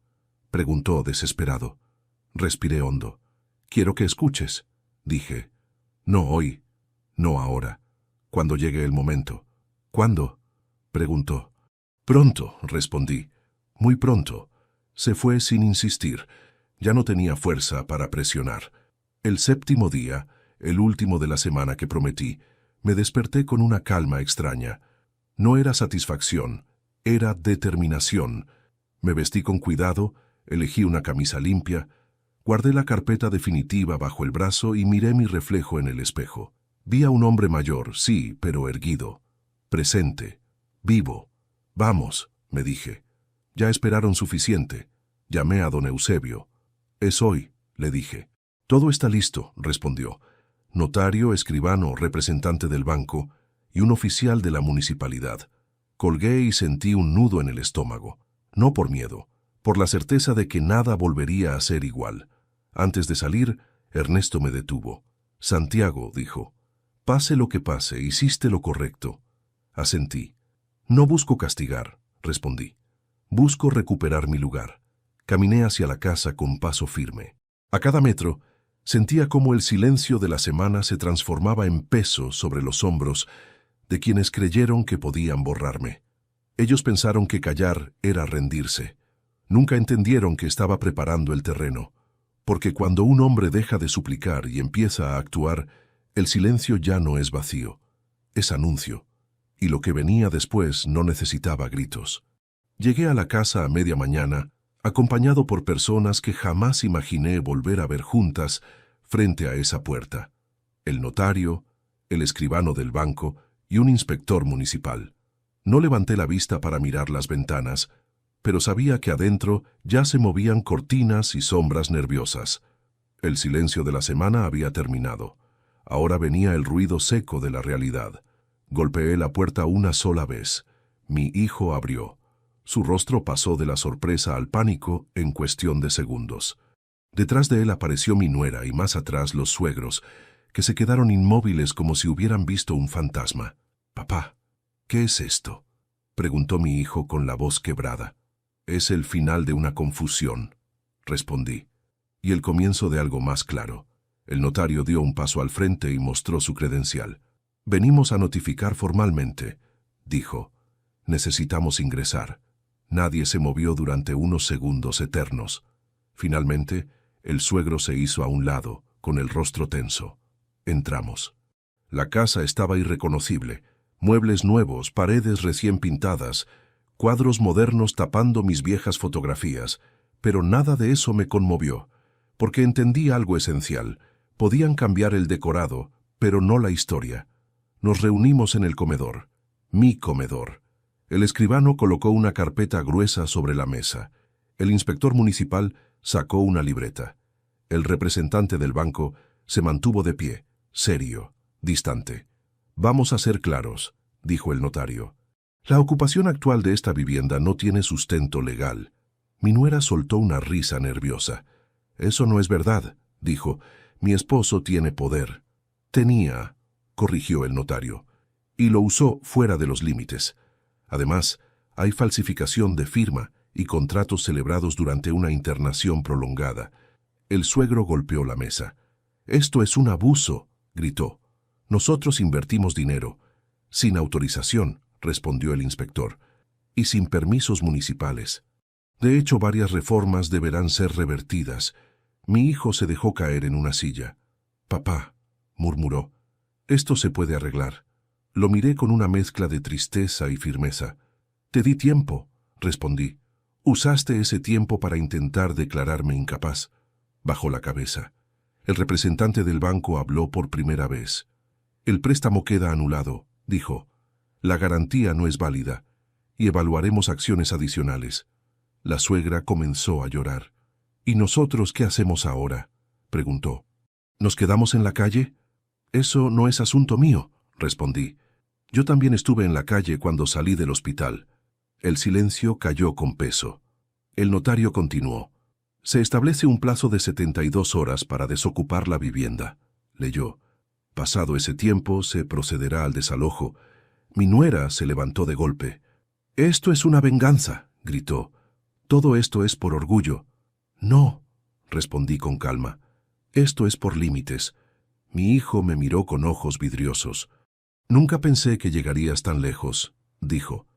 Preguntó desesperado. Respiré hondo. Quiero que escuches, dije. No hoy, no ahora, cuando llegue el momento. ¿Cuándo? Preguntó. Pronto, respondí. Muy pronto. Se fue sin insistir. Ya no tenía fuerza para presionar. El séptimo día, el último de la semana que prometí, me desperté con una calma extraña. No era satisfacción, era determinación. Me vestí con cuidado, elegí una camisa limpia, guardé la carpeta definitiva bajo el brazo y miré mi reflejo en el espejo. Vi a un hombre mayor, sí, pero erguido, presente, vivo. Vamos, me dije. Ya esperaron suficiente. Llamé a don Eusebio. Es hoy, le dije. Todo está listo, respondió. Notario, escribano, representante del banco y un oficial de la municipalidad. Colgué y sentí un nudo en el estómago, no por miedo, por la certeza de que nada volvería a ser igual. Antes de salir, Ernesto me detuvo. «Santiago», dijo, «pase lo que pase, hiciste lo correcto». Asentí. «No busco castigar», respondí. «Busco recuperar mi lugar». Caminé hacia la casa con paso firme. A cada metro, sentía cómo el silencio de la semana se transformaba en peso sobre los hombros de quienes creyeron que podían borrarme. Ellos pensaron que callar era rendirse. Nunca entendieron que estaba preparando el terreno, porque cuando un hombre deja de suplicar y empieza a actuar, el silencio ya no es vacío, es anuncio, y lo que venía después no necesitaba gritos. Llegué a la casa a media mañana, acompañado por personas que jamás imaginé volver a ver juntas frente a esa puerta. El notario, el escribano del banco y un inspector municipal. No levanté la vista para mirar las ventanas, pero sabía que adentro ya se movían cortinas y sombras nerviosas. El silencio de la semana había terminado. Ahora venía el ruido seco de la realidad. Golpeé la puerta una sola vez. Mi hijo abrió. Su rostro pasó de la sorpresa al pánico en cuestión de segundos. Detrás de él apareció mi nuera y más atrás los suegros, que se quedaron inmóviles como si hubieran visto un fantasma. «Papá, ¿qué es esto?», preguntó mi hijo con la voz quebrada. «Es el final de una confusión», respondí, «y el comienzo de algo más claro». El notario dio un paso al frente y mostró su credencial. «Venimos a notificar formalmente», dijo. «Necesitamos ingresar». Nadie se movió durante unos segundos eternos. Finalmente, el suegro se hizo a un lado, con el rostro tenso. Entramos. La casa estaba irreconocible. Muebles nuevos, paredes recién pintadas, cuadros modernos tapando mis viejas fotografías, pero nada de eso me conmovió, porque entendí algo esencial. Podían cambiar el decorado, pero no la historia. Nos reunimos en el comedor, mi comedor. El escribano colocó una carpeta gruesa sobre la mesa. El inspector municipal sacó una libreta. El representante del banco se mantuvo de pie, serio, distante. «Vamos a ser claros», dijo el notario. «La ocupación actual de esta vivienda no tiene sustento legal». Mi nuera soltó una risa nerviosa. «Eso no es verdad», dijo. «Mi esposo tiene poder». «Tenía», corrigió el notario, «y lo usó fuera de los límites. Además, hay falsificación de firma y contratos celebrados durante una internación prolongada». El suegro golpeó la mesa. «Esto es un abuso», gritó. «Nosotros invertimos dinero». «Sin autorización», respondió el inspector, «y sin permisos municipales. De hecho, varias reformas deberán ser revertidas». Mi hijo se dejó caer en una silla. «Papá», murmuró, «esto se puede arreglar». Lo miré con una mezcla de tristeza y firmeza. «Te di tiempo», respondí. «Usaste ese tiempo para intentar declararme incapaz». Bajó la cabeza. El representante del banco habló por primera vez. «El préstamo queda anulado», dijo. «La garantía no es válida y evaluaremos acciones adicionales». La suegra comenzó a llorar. «¿Y nosotros qué hacemos ahora?», preguntó. «¿Nos quedamos en la calle?». «Eso no es asunto mío», respondí. «Yo también estuve en la calle cuando salí del hospital». El silencio cayó con peso. El notario continuó. «Se establece un plazo de 72 horas para desocupar la vivienda», leyó. «Pasado ese tiempo, se procederá al desalojo». Mi nuera se levantó de golpe. «Esto es una venganza», gritó. «Todo esto es por orgullo». «No», respondí con calma. «Esto es por límites». Mi hijo me miró con ojos vidriosos. «Nunca pensé que llegarías tan lejos», dijo.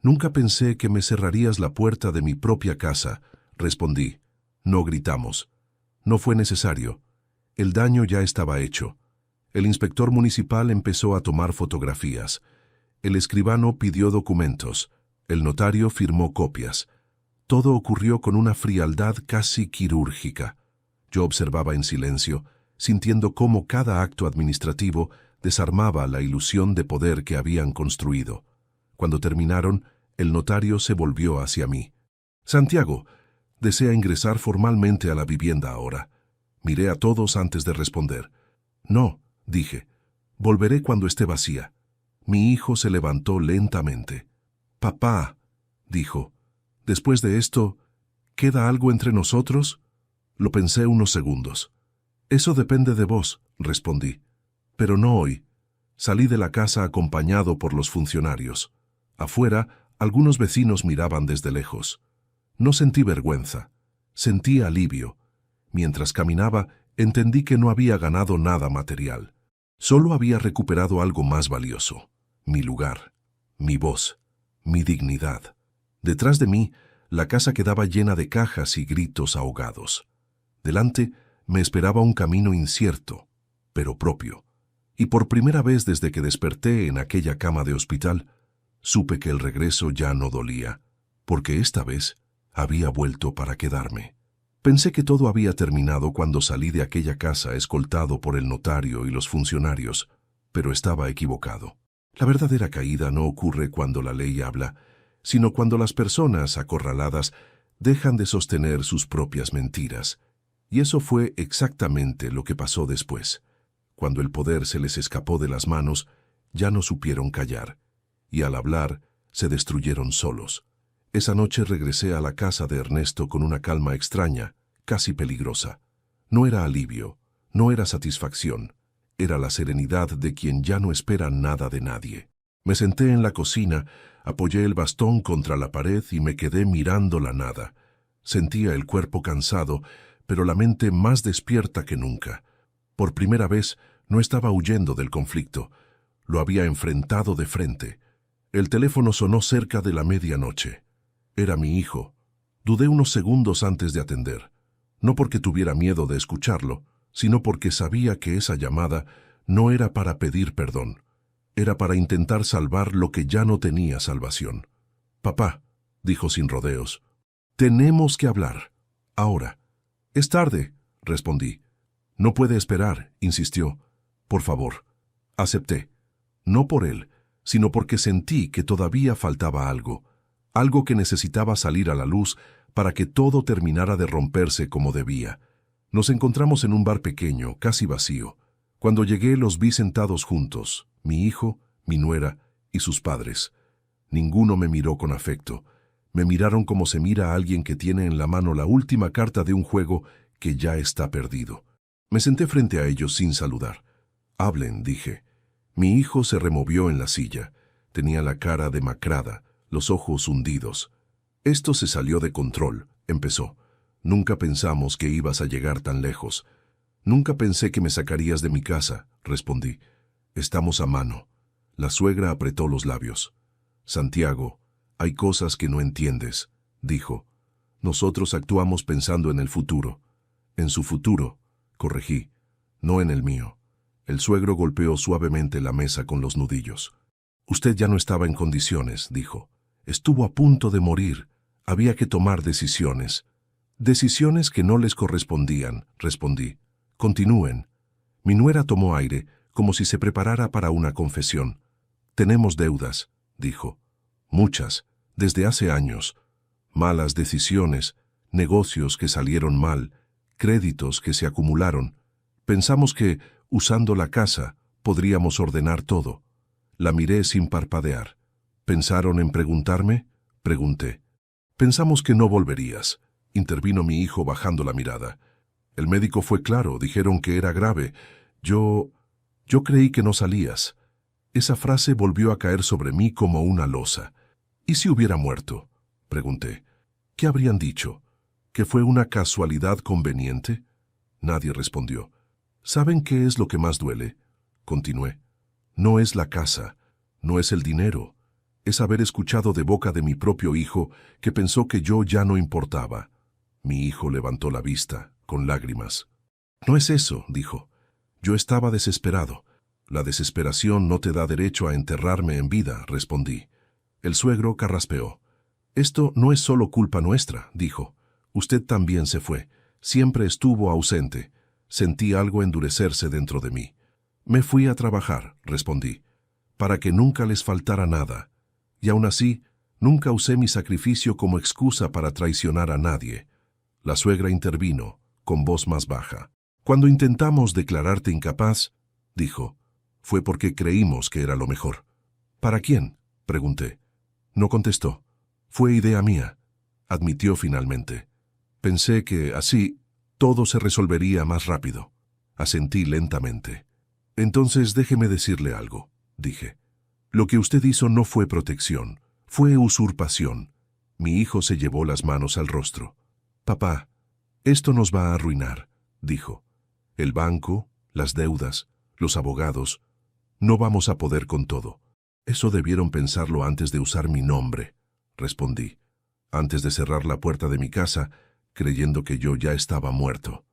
«Nunca pensé que me cerrarías la puerta de mi propia casa», respondí. No gritamos. No fue necesario. El daño ya estaba hecho. El inspector municipal empezó a tomar fotografías. El escribano pidió documentos. El notario firmó copias. Todo ocurrió con una frialdad casi quirúrgica. Yo observaba en silencio, sintiendo cómo cada acto administrativo desarmaba la ilusión de poder que habían construido. Cuando terminaron, el notario se volvió hacia mí. «Santiago, desea ingresar formalmente a la vivienda ahora». Miré a todos antes de responder. «No», dije. «Volveré cuando esté vacía». Mi hijo se levantó lentamente. Papá, dijo, después de esto, ¿queda algo entre nosotros? Lo pensé unos segundos. Eso depende de vos, respondí. Pero no hoy. Salí de la casa acompañado por los funcionarios. Afuera, algunos vecinos miraban desde lejos. No sentí vergüenza. Sentí alivio. Mientras caminaba, entendí que no había ganado nada material. Solo había recuperado algo más valioso. Mi lugar, mi voz, mi dignidad. Detrás de mí, la casa quedaba llena de cajas y gritos ahogados. Delante, me esperaba un camino incierto, pero propio. Y por primera vez desde que desperté en aquella cama de hospital, supe que el regreso ya no dolía, porque esta vez había vuelto para quedarme. Pensé que todo había terminado cuando salí de aquella casa escoltado por el notario y los funcionarios, pero estaba equivocado. La verdadera caída no ocurre cuando la ley habla, sino cuando las personas acorraladas dejan de sostener sus propias mentiras. Y eso fue exactamente lo que pasó después. Cuando el poder se les escapó de las manos, ya no supieron callar, y al hablar se destruyeron solos. Esa noche regresé a la casa de Ernesto con una calma extraña, casi peligrosa. No era alivio, no era satisfacción, era la serenidad de quien ya no espera nada de nadie. Me senté en la cocina, apoyé el bastón contra la pared y me quedé mirando la nada. Sentía el cuerpo cansado, pero la mente más despierta que nunca. Por primera vez no estaba huyendo del conflicto, lo había enfrentado de frente. El teléfono sonó cerca de la medianoche. Era mi hijo. Dudé unos segundos antes de atender, no porque tuviera miedo de escucharlo, sino porque sabía que esa llamada no era para pedir perdón. Era para intentar salvar lo que ya no tenía salvación. «Papá», dijo sin rodeos, «tenemos que hablar. Ahora». «Es tarde», respondí. «No puede esperar», insistió. «Por favor». Acepté. No por él, sino porque sentí que todavía faltaba algo que necesitaba salir a la luz para que todo terminara de romperse como debía. Nos encontramos en un bar pequeño, casi vacío. Cuando llegué los vi sentados juntos, mi hijo, mi nuera y sus padres. Ninguno me miró con afecto. Me miraron como se mira a alguien que tiene en la mano la última carta de un juego que ya está perdido. Me senté frente a ellos sin saludar. «Hablen», dije. Mi hijo se removió en la silla. Tenía la cara demacrada, los ojos hundidos. «Esto se salió de control», empezó. «Nunca pensamos que ibas a llegar tan lejos». «Nunca pensé que me sacarías de mi casa», respondí. «Estamos a mano». La suegra apretó los labios. «Santiago, hay cosas que no entiendes», dijo. «Nosotros actuamos pensando en el futuro». «En su futuro», corregí, «no en el mío». El suegro golpeó suavemente la mesa con los nudillos. «Usted ya no estaba en condiciones», dijo. «Estuvo a punto de morir. Había que tomar decisiones». «Decisiones que no les correspondían», respondí. «Continúen». Mi nuera tomó aire, como si se preparara para una confesión. «Tenemos deudas», dijo. «Muchas, desde hace años. Malas decisiones, negocios que salieron mal, créditos que se acumularon. Pensamos que, usando la casa, podríamos ordenar todo». La miré sin parpadear. «¿Pensaron en preguntarme?», pregunté. «Pensamos que no volverías», intervino mi hijo bajando la mirada. «El médico fue claro, dijeron que era grave. Yo creí que no salías». Esa frase volvió a caer sobre mí como una losa. «¿Y si hubiera muerto?», pregunté. «¿Qué habrían dicho? ¿Que fue una casualidad conveniente?». Nadie respondió. «¿Saben qué es lo que más duele?», continué. «No es la casa, no es el dinero. Es haber escuchado de boca de mi propio hijo que pensó que yo ya no importaba». Mi hijo levantó la vista, con lágrimas. «No es eso», dijo. «Yo estaba desesperado». «La desesperación no te da derecho a enterrarme en vida», respondí. El suegro carraspeó. «Esto no es solo culpa nuestra», dijo. «Usted también se fue. Siempre estuvo ausente». Sentí algo endurecerse dentro de mí. «Me fui a trabajar», respondí, «para que nunca les faltara nada. Y aún así, nunca usé mi sacrificio como excusa para traicionar a nadie». La suegra intervino, con voz más baja. «Cuando intentamos declararte incapaz», dijo, «fue porque creímos que era lo mejor». «¿Para quién?», pregunté. No contestó. Fue idea mía, admitió finalmente. Pensé que, así, todo se resolvería más rápido. Asentí lentamente. Entonces déjeme decirle algo, dije. Lo que usted hizo no fue protección, fue usurpación. Mi hijo se llevó las manos al rostro. Papá, esto nos va a arruinar, dijo. El banco, las deudas, los abogados. No vamos a poder con todo. Eso debieron pensarlo antes de usar mi nombre, respondí. Antes de cerrar la puerta de mi casa, creyendo que yo ya estaba muerto.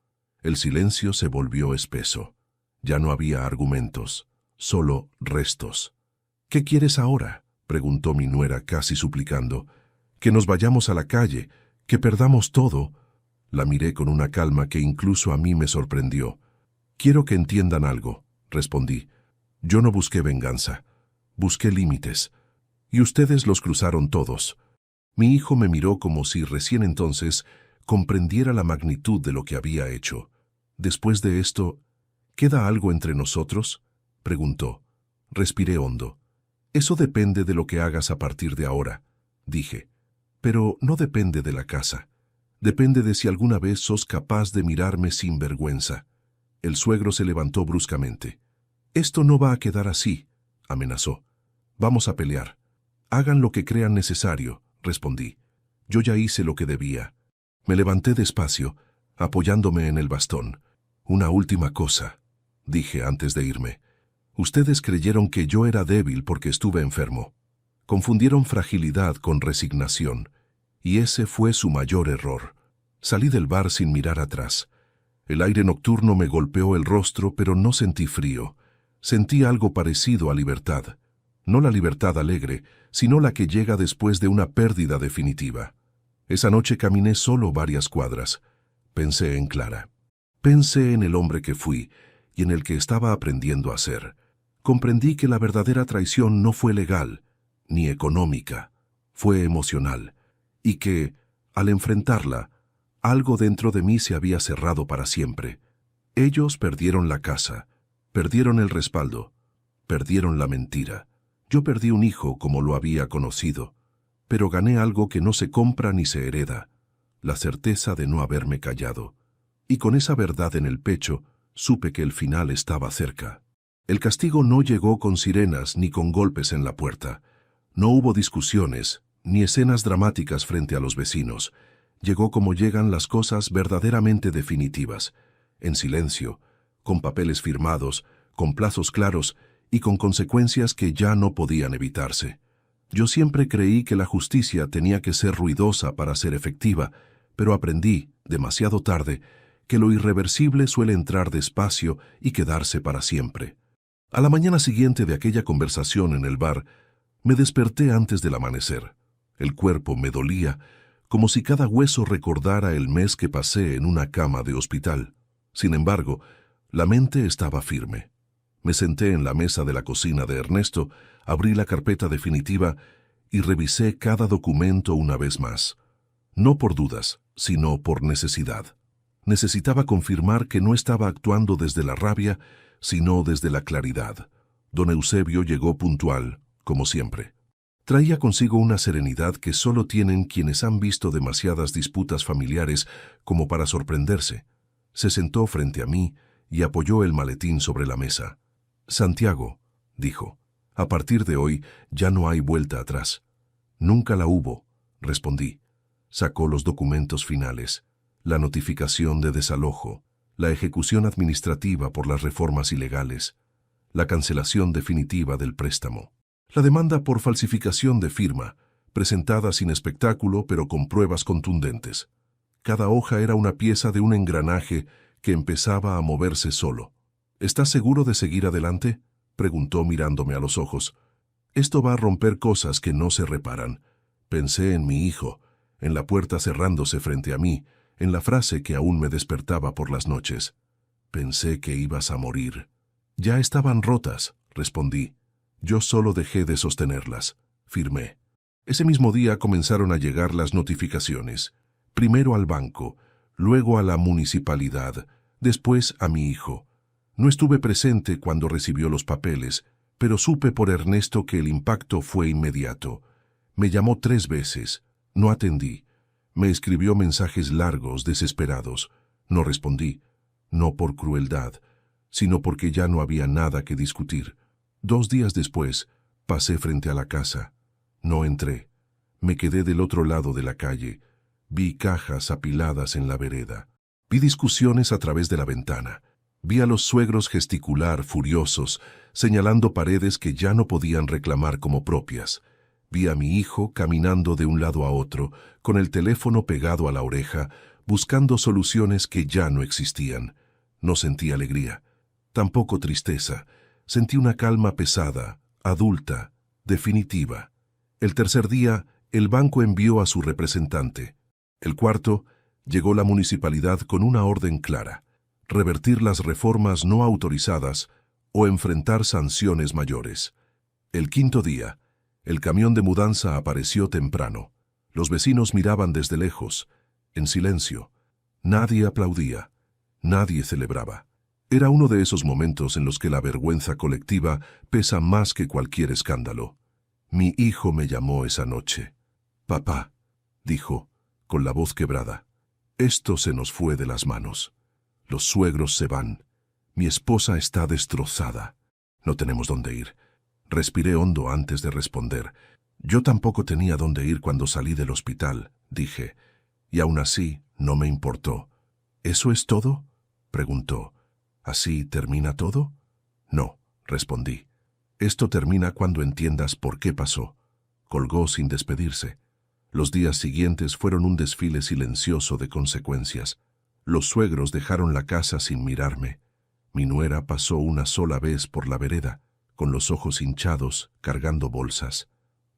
El silencio se volvió espeso. Ya no había argumentos, solo restos. ¿Qué quieres ahora?, preguntó mi nuera casi suplicando. Que nos vayamos a la calle, que perdamos todo. La miré con una calma que incluso a mí me sorprendió. Quiero que entiendan algo, respondí. Yo no busqué venganza, busqué límites. Y ustedes los cruzaron todos. Mi hijo me miró como si recién entonces comprendiera la magnitud de lo que había hecho. Después de esto, ¿queda algo entre nosotros?, preguntó. Respiré hondo. Eso depende de lo que hagas a partir de ahora, dije. Pero no depende de la casa. Depende de si alguna vez sos capaz de mirarme sin vergüenza. El suegro se levantó bruscamente. Esto no va a quedar así, amenazó. Vamos a pelear. Hagan lo que crean necesario, respondí. Yo ya hice lo que debía. Me levanté despacio, apoyándome en el bastón. Una última cosa, dije antes de irme. Ustedes creyeron que yo era débil porque estuve enfermo. Confundieron fragilidad con resignación, y ese fue su mayor error. Salí del bar sin mirar atrás. El aire nocturno me golpeó el rostro, pero no sentí frío. Sentí algo parecido a libertad. No la libertad alegre, sino la que llega después de una pérdida definitiva. Esa noche caminé solo varias cuadras. Pensé en Clara. Pensé en el hombre que fui y en el que estaba aprendiendo a ser. Comprendí que la verdadera traición no fue legal, ni económica, fue emocional, y que, al enfrentarla, algo dentro de mí se había cerrado para siempre. Ellos perdieron la casa, perdieron el respaldo, perdieron la mentira. Yo perdí un hijo como lo había conocido, pero gané algo que no se compra ni se hereda, la certeza de no haberme callado. Y con esa verdad en el pecho, supe que el final estaba cerca. El castigo no llegó con sirenas ni con golpes en la puerta. No hubo discusiones, ni escenas dramáticas frente a los vecinos. Llegó como llegan las cosas verdaderamente definitivas, en silencio, con papeles firmados, con plazos claros y con consecuencias que ya no podían evitarse. Yo siempre creí que la justicia tenía que ser ruidosa para ser efectiva, pero aprendí, demasiado tarde, que lo irreversible suele entrar despacio y quedarse para siempre. A la mañana siguiente de aquella conversación en el bar, me desperté antes del amanecer. El cuerpo me dolía, como si cada hueso recordara el mes que pasé en una cama de hospital. Sin embargo, la mente estaba firme. Me senté en la mesa de la cocina de Ernesto, abrí la carpeta definitiva y revisé cada documento una vez más. No por dudas, sino por necesidad. Necesitaba confirmar que no estaba actuando desde la rabia, sino desde la claridad. Don Eusebio llegó puntual, como siempre. Traía consigo una serenidad que solo tienen quienes han visto demasiadas disputas familiares como para sorprenderse. Se sentó frente a mí y apoyó el maletín sobre la mesa. «Santiago», dijo, «a partir de hoy ya no hay vuelta atrás». «Nunca la hubo», respondí. Sacó los documentos finales, la notificación de desalojo, la ejecución administrativa por las reformas ilegales, la cancelación definitiva del préstamo, la demanda por falsificación de firma, presentada sin espectáculo pero con pruebas contundentes. Cada hoja era una pieza de un engranaje que empezaba a moverse solo. «¿Estás seguro de seguir adelante?», preguntó mirándome a los ojos. «Esto va a romper cosas que no se reparan». Pensé en mi hijo, en la puerta cerrándose frente a mí, en la frase que aún me despertaba por las noches. «Pensé que ibas a morir». «Ya estaban rotas», respondí. «Yo solo dejé de sostenerlas», firmé. Ese mismo día comenzaron a llegar las notificaciones. Primero al banco, luego a la municipalidad, después a mi hijo. No estuve presente cuando recibió los papeles, pero supe por Ernesto que el impacto fue inmediato. Me llamó 3 veces. No atendí. Me escribió mensajes largos, desesperados. No respondí. No por crueldad, sino porque ya no había nada que discutir. 2 días después, pasé frente a la casa. No entré. Me quedé del otro lado de la calle. Vi cajas apiladas en la vereda. Vi discusiones a través de la ventana. Vi a los suegros gesticular furiosos, señalando paredes que ya no podían reclamar como propias. Vi a mi hijo caminando de un lado a otro, con el teléfono pegado a la oreja, buscando soluciones que ya no existían. No sentí alegría, tampoco tristeza. Sentí una calma pesada, adulta, definitiva. El tercer día, el banco envió a su representante. El cuarto, llegó la municipalidad con una orden clara: revertir las reformas no autorizadas o enfrentar sanciones mayores. El quinto día, el camión de mudanza apareció temprano. Los vecinos miraban desde lejos, en silencio. Nadie aplaudía, nadie celebraba. Era uno de esos momentos en los que la vergüenza colectiva pesa más que cualquier escándalo. Mi hijo me llamó esa noche. «Papá», dijo, con la voz quebrada, «esto se nos fue de las manos. Los suegros se van. Mi esposa está destrozada. No tenemos dónde ir». Respiré hondo antes de responder. Yo tampoco tenía dónde ir cuando salí del hospital, dije, y aún así no me importó. «¿Eso es todo?», preguntó. «¿Así termina todo?». «No», respondí. «Esto termina cuando entiendas por qué pasó». Colgó sin despedirse. Los días siguientes fueron un desfile silencioso de consecuencias. Los suegros dejaron la casa sin mirarme. Mi nuera pasó una sola vez por la vereda, con los ojos hinchados, cargando bolsas.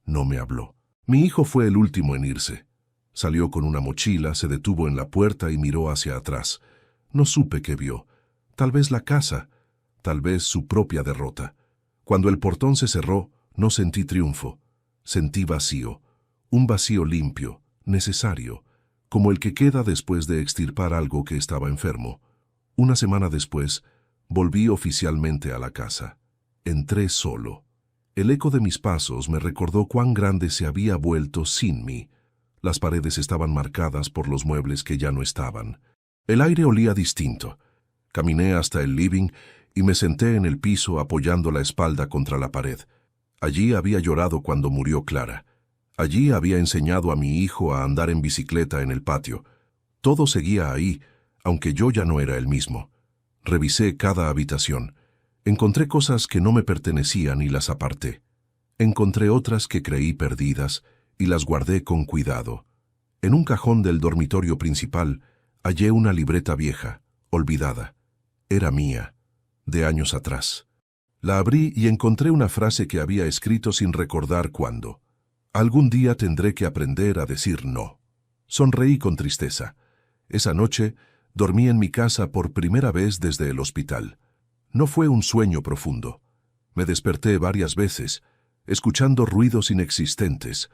No me habló. Mi hijo fue el último en irse. Salió con una mochila, se detuvo en la puerta y miró hacia atrás. No supe qué vio. Tal vez la casa, tal vez su propia derrota. Cuando el portón se cerró, no sentí triunfo. Sentí vacío. Un vacío limpio, necesario, como el que queda después de extirpar algo que estaba enfermo. Una semana después, volví oficialmente a la casa. Entré solo. El eco de mis pasos me recordó cuán grande se había vuelto sin mí. Las paredes estaban marcadas por los muebles que ya no estaban. El aire olía distinto. Caminé hasta el living y me senté en el piso apoyando la espalda contra la pared. Allí había llorado cuando murió Clara. Allí había enseñado a mi hijo a andar en bicicleta en el patio. Todo seguía ahí, aunque yo ya no era el mismo. Revisé cada habitación. Encontré cosas que no me pertenecían y las aparté. Encontré otras que creí perdidas y las guardé con cuidado. En un cajón del dormitorio principal hallé una libreta vieja, olvidada. Era mía, de años atrás. La abrí y encontré una frase que había escrito sin recordar cuándo. «Algún día tendré que aprender a decir no». Sonreí con tristeza. Esa noche dormí en mi casa por primera vez desde el hospital. No fue un sueño profundo. Me desperté varias veces, escuchando ruidos inexistentes,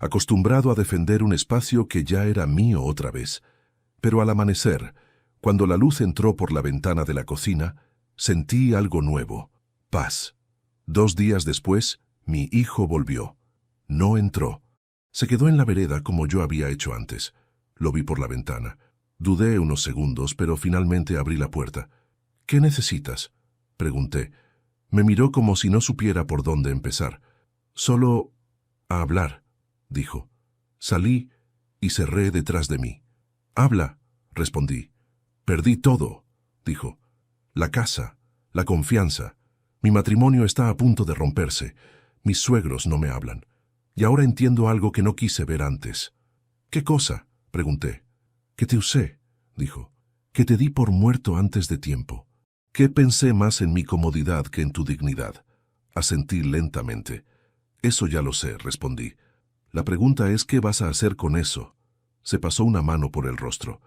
acostumbrado a defender un espacio que ya era mío otra vez. Pero al amanecer, cuando la luz entró por la ventana de la cocina, sentí algo nuevo: paz. 2 días después, mi hijo volvió. No entró. Se quedó en la vereda como yo había hecho antes. Lo vi por la ventana. Dudé unos segundos, pero finalmente abrí la puerta. «¿Qué necesitas?», pregunté. Me miró como si no supiera por dónde empezar. «Solo a hablar», dijo. Salí y cerré detrás de mí. «Habla», respondí. «Perdí todo», dijo. «La casa, la confianza. Mi matrimonio está a punto de romperse. Mis suegros no me hablan. Y ahora entiendo algo que no quise ver antes». «¿Qué cosa?», pregunté. «Que te usé», dijo. «Que te di por muerto antes de tiempo. Que pensé más en mi comodidad que en tu dignidad». Asentí lentamente. «Eso ya lo sé», respondí. «La pregunta es, ¿qué vas a hacer con eso?». Se pasó una mano por el rostro.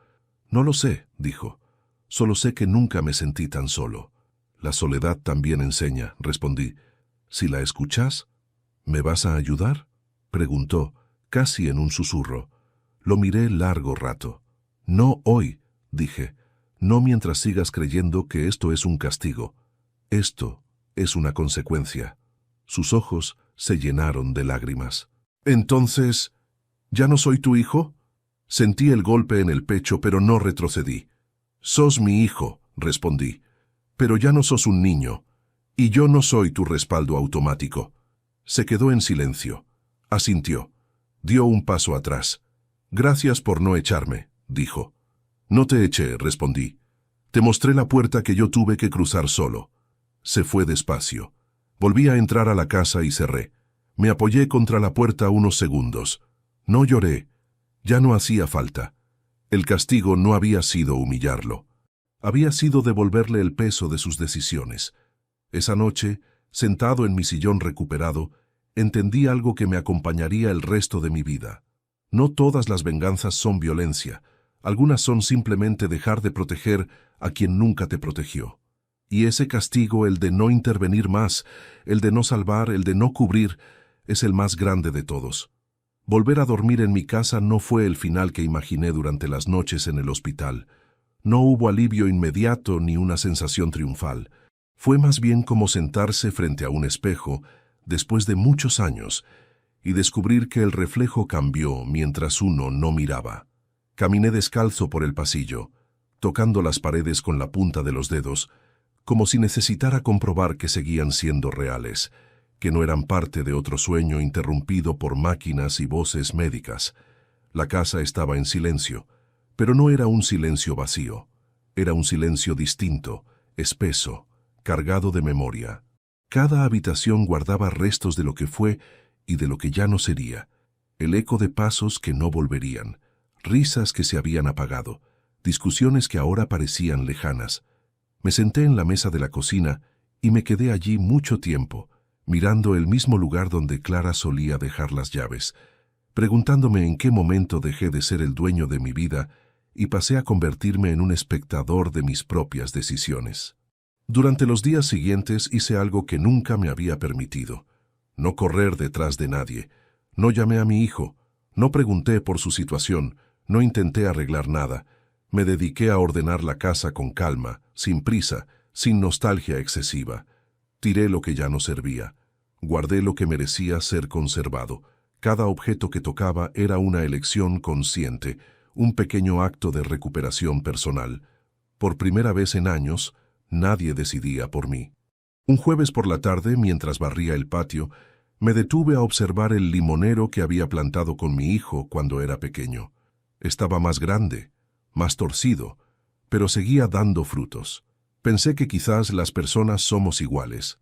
«No lo sé», dijo. «Solo sé que nunca me sentí tan solo». «La soledad también enseña», respondí. «Si la escuchas, ¿me vas a ayudar?», preguntó, casi en un susurro. Lo miré largo rato. «No hoy», dije. «No mientras sigas creyendo que esto es un castigo. Esto es una consecuencia». Sus ojos se llenaron de lágrimas. Entonces, ¿ya no soy tu hijo? Sentí el golpe en el pecho, pero no retrocedí. Sos mi hijo, respondí, pero ya no sos un niño, y yo no soy tu respaldo automático. Se quedó en silencio. Asintió. Dio un paso atrás. Gracias por no echarme, dijo. No te eché, respondí. Te mostré la puerta que yo tuve que cruzar solo. Se fue despacio. Volví a entrar a la casa y cerré. Me apoyé contra la puerta unos segundos. No lloré. Ya no hacía falta. El castigo no había sido humillarlo. Había sido devolverle el peso de sus decisiones. Esa noche, sentado en mi sillón recuperado, entendí algo que me acompañaría el resto de mi vida. No todas las venganzas son violencia. Algunas son simplemente dejar de proteger a quien nunca te protegió. Y ese castigo, el de no intervenir más, el de no salvar, el de no cubrir, es el más grande de todos. Volver a dormir en mi casa no fue el final que imaginé durante las noches en el hospital. No hubo alivio inmediato ni una sensación triunfal. Fue más bien como sentarse frente a un espejo, después de muchos años, y descubrir que el reflejo cambió mientras uno no miraba. Caminé descalzo por el pasillo, tocando las paredes con la punta de los dedos, como si necesitara comprobar que seguían siendo reales, que no eran parte de otro sueño interrumpido por máquinas y voces médicas. La casa estaba en silencio, pero no era un silencio vacío. Era un silencio distinto, espeso, cargado de memoria. Cada habitación guardaba restos de lo que fue y de lo que ya no sería. El eco de pasos que no volverían, risas que se habían apagado, discusiones que ahora parecían lejanas. Me senté en la mesa de la cocina y me quedé allí mucho tiempo, mirando el mismo lugar donde Clara solía dejar las llaves, preguntándome en qué momento dejé de ser el dueño de mi vida y pasé a convertirme en un espectador de mis propias decisiones. Durante los días siguientes hice algo que nunca me había permitido: no correr detrás de nadie. No llamé a mi hijo, no pregunté por su situación, no intenté arreglar nada. Me dediqué a ordenar la casa con calma, sin prisa, sin nostalgia excesiva. Tiré lo que ya no servía. Guardé lo que merecía ser conservado. Cada objeto que tocaba era una elección consciente, un pequeño acto de recuperación personal. Por primera vez en años, nadie decidía por mí. Un jueves por la tarde, mientras barría el patio, me detuve a observar el limonero que había plantado con mi hijo cuando era pequeño. Estaba más grande, más torcido, pero seguía dando frutos. Pensé que quizás las personas somos iguales.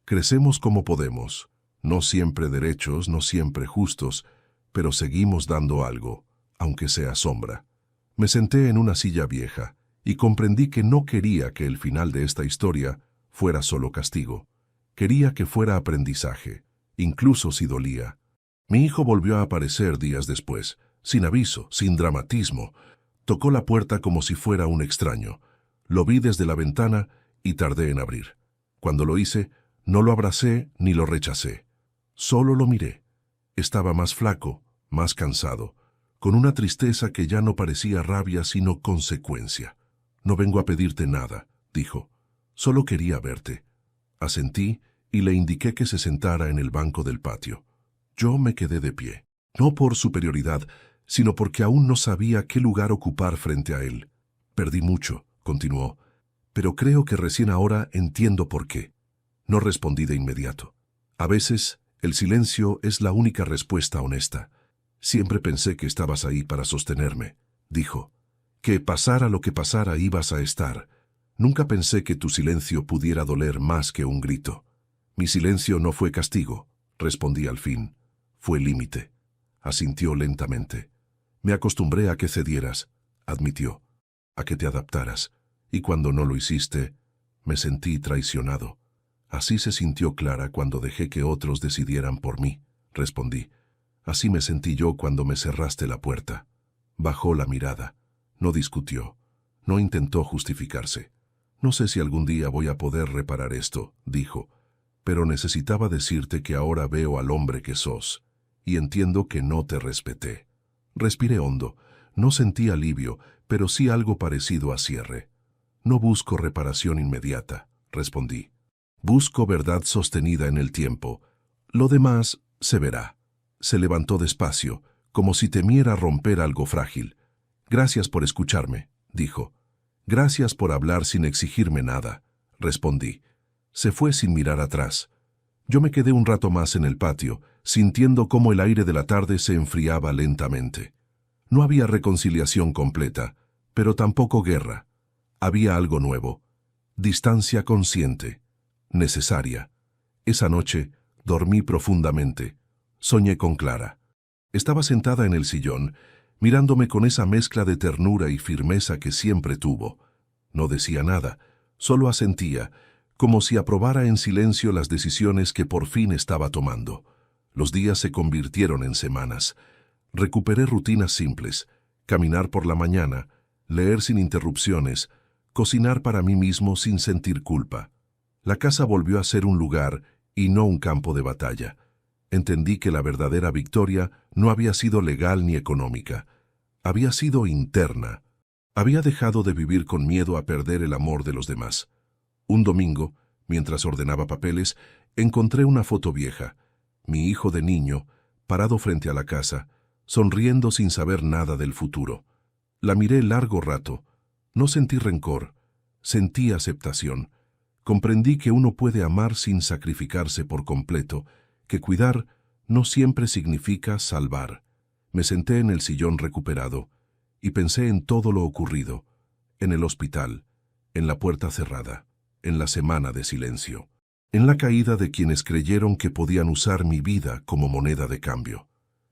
Crecemos como podemos, no siempre derechos, no siempre justos, pero seguimos dando algo, aunque sea sombra. Me senté en una silla vieja y comprendí que no quería que el final de esta historia fuera solo castigo. Quería que fuera aprendizaje, incluso si dolía. Mi hijo volvió a aparecer días después, sin aviso, sin dramatismo. Tocó la puerta como si fuera un extraño. Lo vi desde la ventana y tardé en abrir. Cuando lo hice, no lo abracé ni lo rechacé. Solo lo miré. Estaba más flaco, más cansado, con una tristeza que ya no parecía rabia sino consecuencia. No vengo a pedirte nada, dijo. Solo quería verte. Asentí y le indiqué que se sentara en el banco del patio. Yo me quedé de pie, no por superioridad, sino porque aún no sabía qué lugar ocupar frente a él. Perdí mucho, continuó, pero creo que recién ahora entiendo por qué. No respondí de inmediato. A veces, el silencio es la única respuesta honesta. Siempre pensé que estabas ahí para sostenerme, dijo. Que pasara lo que pasara ibas a estar. Nunca pensé que tu silencio pudiera doler más que un grito. Mi silencio no fue castigo, respondí al fin. Fue límite. Asintió lentamente. Me acostumbré a que cedieras, admitió, a que te adaptaras, y cuando no lo hiciste, me sentí traicionado. Así se sintió Clara cuando dejé que otros decidieran por mí, respondí. Así me sentí yo cuando me cerraste la puerta. Bajó la mirada. No discutió. No intentó justificarse. No sé si algún día voy a poder reparar esto, dijo, pero necesitaba decirte que ahora veo al hombre que sos, y entiendo que no te respeté. Respiré hondo. No sentí alivio, pero sí algo parecido a cierre. No busco reparación inmediata, respondí. Busco verdad sostenida en el tiempo. Lo demás se verá. se levantó despacio, como si temiera romper algo frágil. «Gracias por escucharme», dijo. «Gracias por hablar sin exigirme nada», respondí. Se fue sin mirar atrás. Yo me quedé un rato más en el patio, sintiendo cómo el aire de la tarde se enfriaba lentamente. No había reconciliación completa, pero tampoco guerra. Había algo nuevo. Distancia consciente. Necesaria. Esa noche dormí profundamente. Soñé con Clara. Estaba sentada en el sillón, mirándome con esa mezcla de ternura y firmeza que siempre tuvo. No decía nada, solo asentía, como si aprobara en silencio las decisiones que por fin estaba tomando. Los días se convirtieron en semanas. Recuperé rutinas simples: caminar por la mañana, leer sin interrupciones, cocinar para mí mismo sin sentir culpa. La casa volvió a ser un lugar y no un campo de batalla. Entendí que la verdadera victoria no había sido legal ni económica. Había sido interna. Había dejado de vivir con miedo a perder el amor de los demás. Un domingo, mientras ordenaba papeles, encontré una foto vieja. Mi hijo de niño, parado frente a la casa, sonriendo sin saber nada del futuro. La miré largo rato. No sentí rencor, sentí aceptación. Comprendí que uno puede amar sin sacrificarse por completo, que cuidar no siempre significa salvar. Me senté en el sillón recuperado y pensé en todo lo ocurrido, en el hospital, en la puerta cerrada, en la semana de silencio, en la caída de quienes creyeron que podían usar mi vida como moneda de cambio.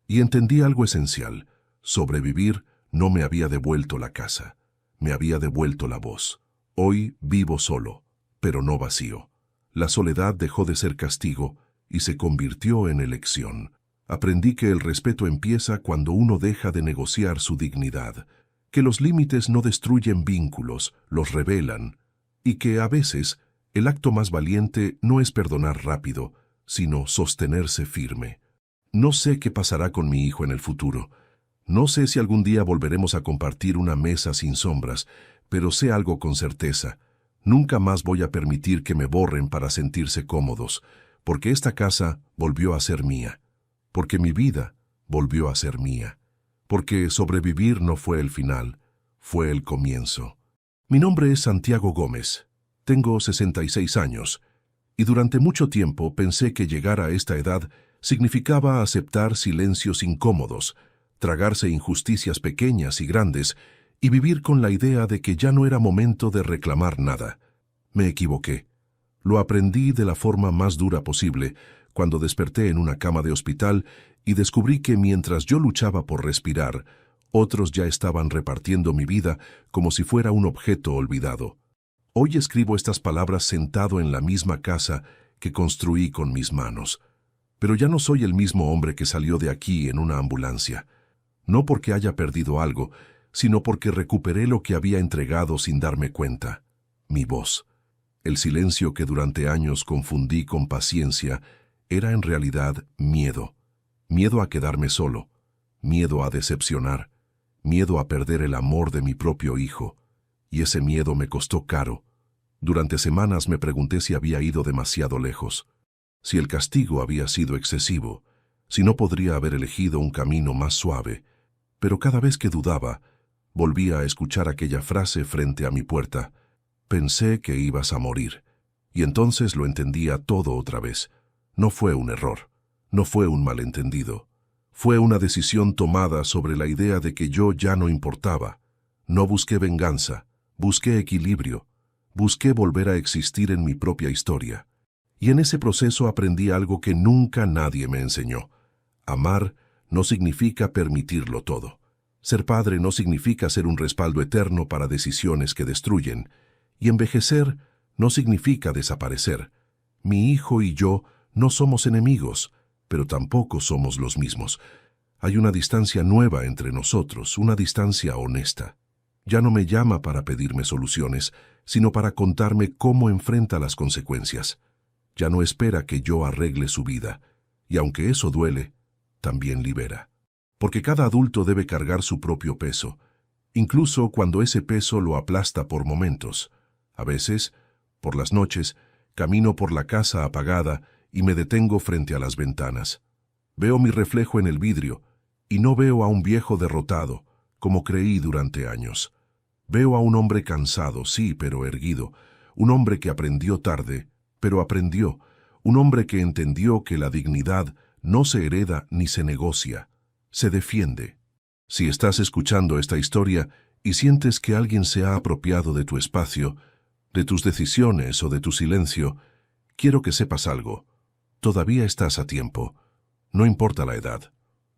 Y entendí algo esencial: sobrevivir no me había devuelto la casa, me había devuelto la voz. Hoy vivo solo, pero no vacío. La soledad dejó de ser castigo y se convirtió en elección. Aprendí que el respeto empieza cuando uno deja de negociar su dignidad, que los límites no destruyen vínculos, los revelan, y que a veces el acto más valiente no es perdonar rápido, sino sostenerse firme. No sé qué pasará con mi hijo en el futuro. No sé si algún día volveremos a compartir una mesa sin sombras, pero sé algo con certeza: nunca más voy a permitir que me borren para sentirse cómodos, porque esta casa volvió a ser mía, porque mi vida volvió a ser mía, porque sobrevivir no fue el final, fue el comienzo. Mi nombre es Santiago Gómez, tengo 66 años, y durante mucho tiempo pensé que llegar a esta edad significaba aceptar silencios incómodos, tragarse injusticias pequeñas y grandes, y vivir con la idea de que ya no era momento de reclamar nada. Me equivoqué. Lo aprendí de la forma más dura posible, cuando desperté en una cama de hospital y descubrí que mientras yo luchaba por respirar, otros ya estaban repartiendo mi vida como si fuera un objeto olvidado. Hoy escribo estas palabras sentado en la misma casa que construí con mis manos. Pero ya no soy el mismo hombre que salió de aquí en una ambulancia. No porque haya perdido algo, sino porque recuperé lo que había entregado sin darme cuenta: mi voz. El silencio que durante años confundí con paciencia era en realidad miedo. Miedo a quedarme solo, miedo a decepcionar, miedo a perder el amor de mi propio hijo. Y ese miedo me costó caro. Durante semanas me pregunté si había ido demasiado lejos, si el castigo había sido excesivo, si no podría haber elegido un camino más suave. Pero cada vez que dudaba, volvía a escuchar aquella frase frente a mi puerta: pensé que ibas a morir. Y entonces lo entendía todo otra vez. No fue un error, no fue un malentendido. Fue una decisión tomada sobre la idea de que yo ya no importaba. No busqué venganza, busqué equilibrio, busqué volver a existir en mi propia historia. Y en ese proceso aprendí algo que nunca nadie me enseñó: amar no significa permitirlo todo. Ser padre no significa ser un respaldo eterno para decisiones que destruyen. Y envejecer no significa desaparecer. Mi hijo y yo no somos enemigos, pero tampoco somos los mismos. Hay una distancia nueva entre nosotros, una distancia honesta. Ya no me llama para pedirme soluciones, sino para contarme cómo enfrenta las consecuencias. Ya no espera que yo arregle su vida, y aunque eso duele, también libera. Porque cada adulto debe cargar su propio peso, incluso cuando ese peso lo aplasta por momentos. A veces, por las noches, camino por la casa apagada y me detengo frente a las ventanas. Veo mi reflejo en el vidrio y no veo a un viejo derrotado, como creí durante años. Veo a un hombre cansado, sí, pero erguido. Un hombre que aprendió tarde, pero aprendió. Un hombre que entendió que la dignidad no se hereda ni se negocia, se defiende. Si estás escuchando esta historia y sientes que alguien se ha apropiado de tu espacio, de tus decisiones o de tu silencio, quiero que sepas algo. Todavía estás a tiempo. No importa la edad.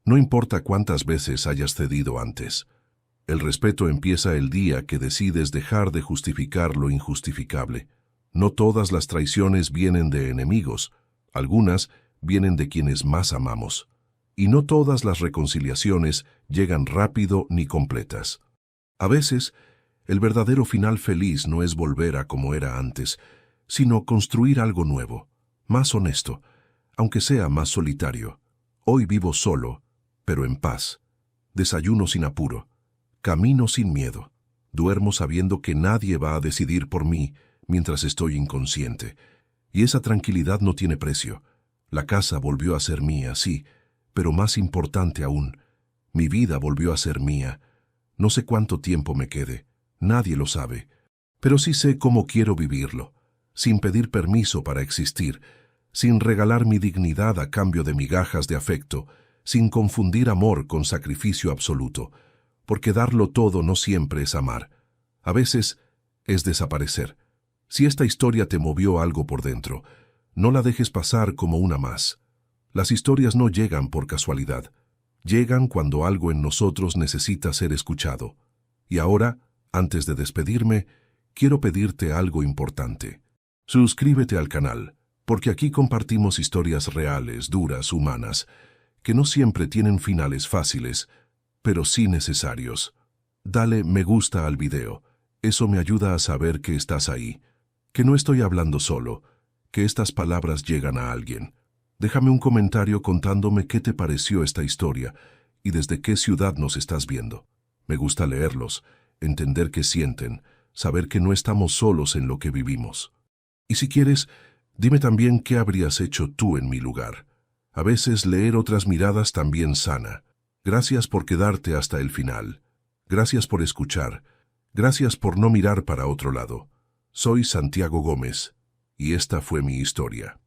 No importa cuántas veces hayas cedido antes. El respeto empieza el día que decides dejar de justificar lo injustificable. No todas las traiciones vienen de enemigos. Algunas vienen de quienes más amamos. Y no todas las reconciliaciones llegan rápido ni completas. A veces, el verdadero final feliz no es volver a como era antes, sino construir algo nuevo, más honesto, aunque sea más solitario. Hoy vivo solo, pero en paz. Desayuno sin apuro. Camino sin miedo. Duermo sabiendo que nadie va a decidir por mí mientras estoy inconsciente. Y esa tranquilidad no tiene precio. La casa volvió a ser mía, sí, pero más importante aún, mi vida volvió a ser mía. No sé cuánto tiempo me quede, nadie lo sabe, pero sí sé cómo quiero vivirlo, sin pedir permiso para existir, sin regalar mi dignidad a cambio de migajas de afecto, sin confundir amor con sacrificio absoluto, porque darlo todo no siempre es amar. A veces es desaparecer. Si esta historia te movió algo por dentro, no la dejes pasar como una más. Las historias no llegan por casualidad. Llegan cuando algo en nosotros necesita ser escuchado. Y ahora, antes de despedirme, quiero pedirte algo importante. Suscríbete al canal, porque aquí compartimos historias reales, duras, humanas, que no siempre tienen finales fáciles, pero sí necesarios. Dale me gusta al video. Eso me ayuda a saber que estás ahí, que no estoy hablando solo, que estas palabras llegan a alguien. Déjame un comentario contándome qué te pareció esta historia y desde qué ciudad nos estás viendo. Me gusta leerlos, entender qué sienten, saber que no estamos solos en lo que vivimos. Y si quieres, dime también qué habrías hecho tú en mi lugar. A veces leer otras miradas también sana. Gracias por quedarte hasta el final. Gracias por escuchar. Gracias por no mirar para otro lado. Soy Santiago Gómez, y esta fue mi historia.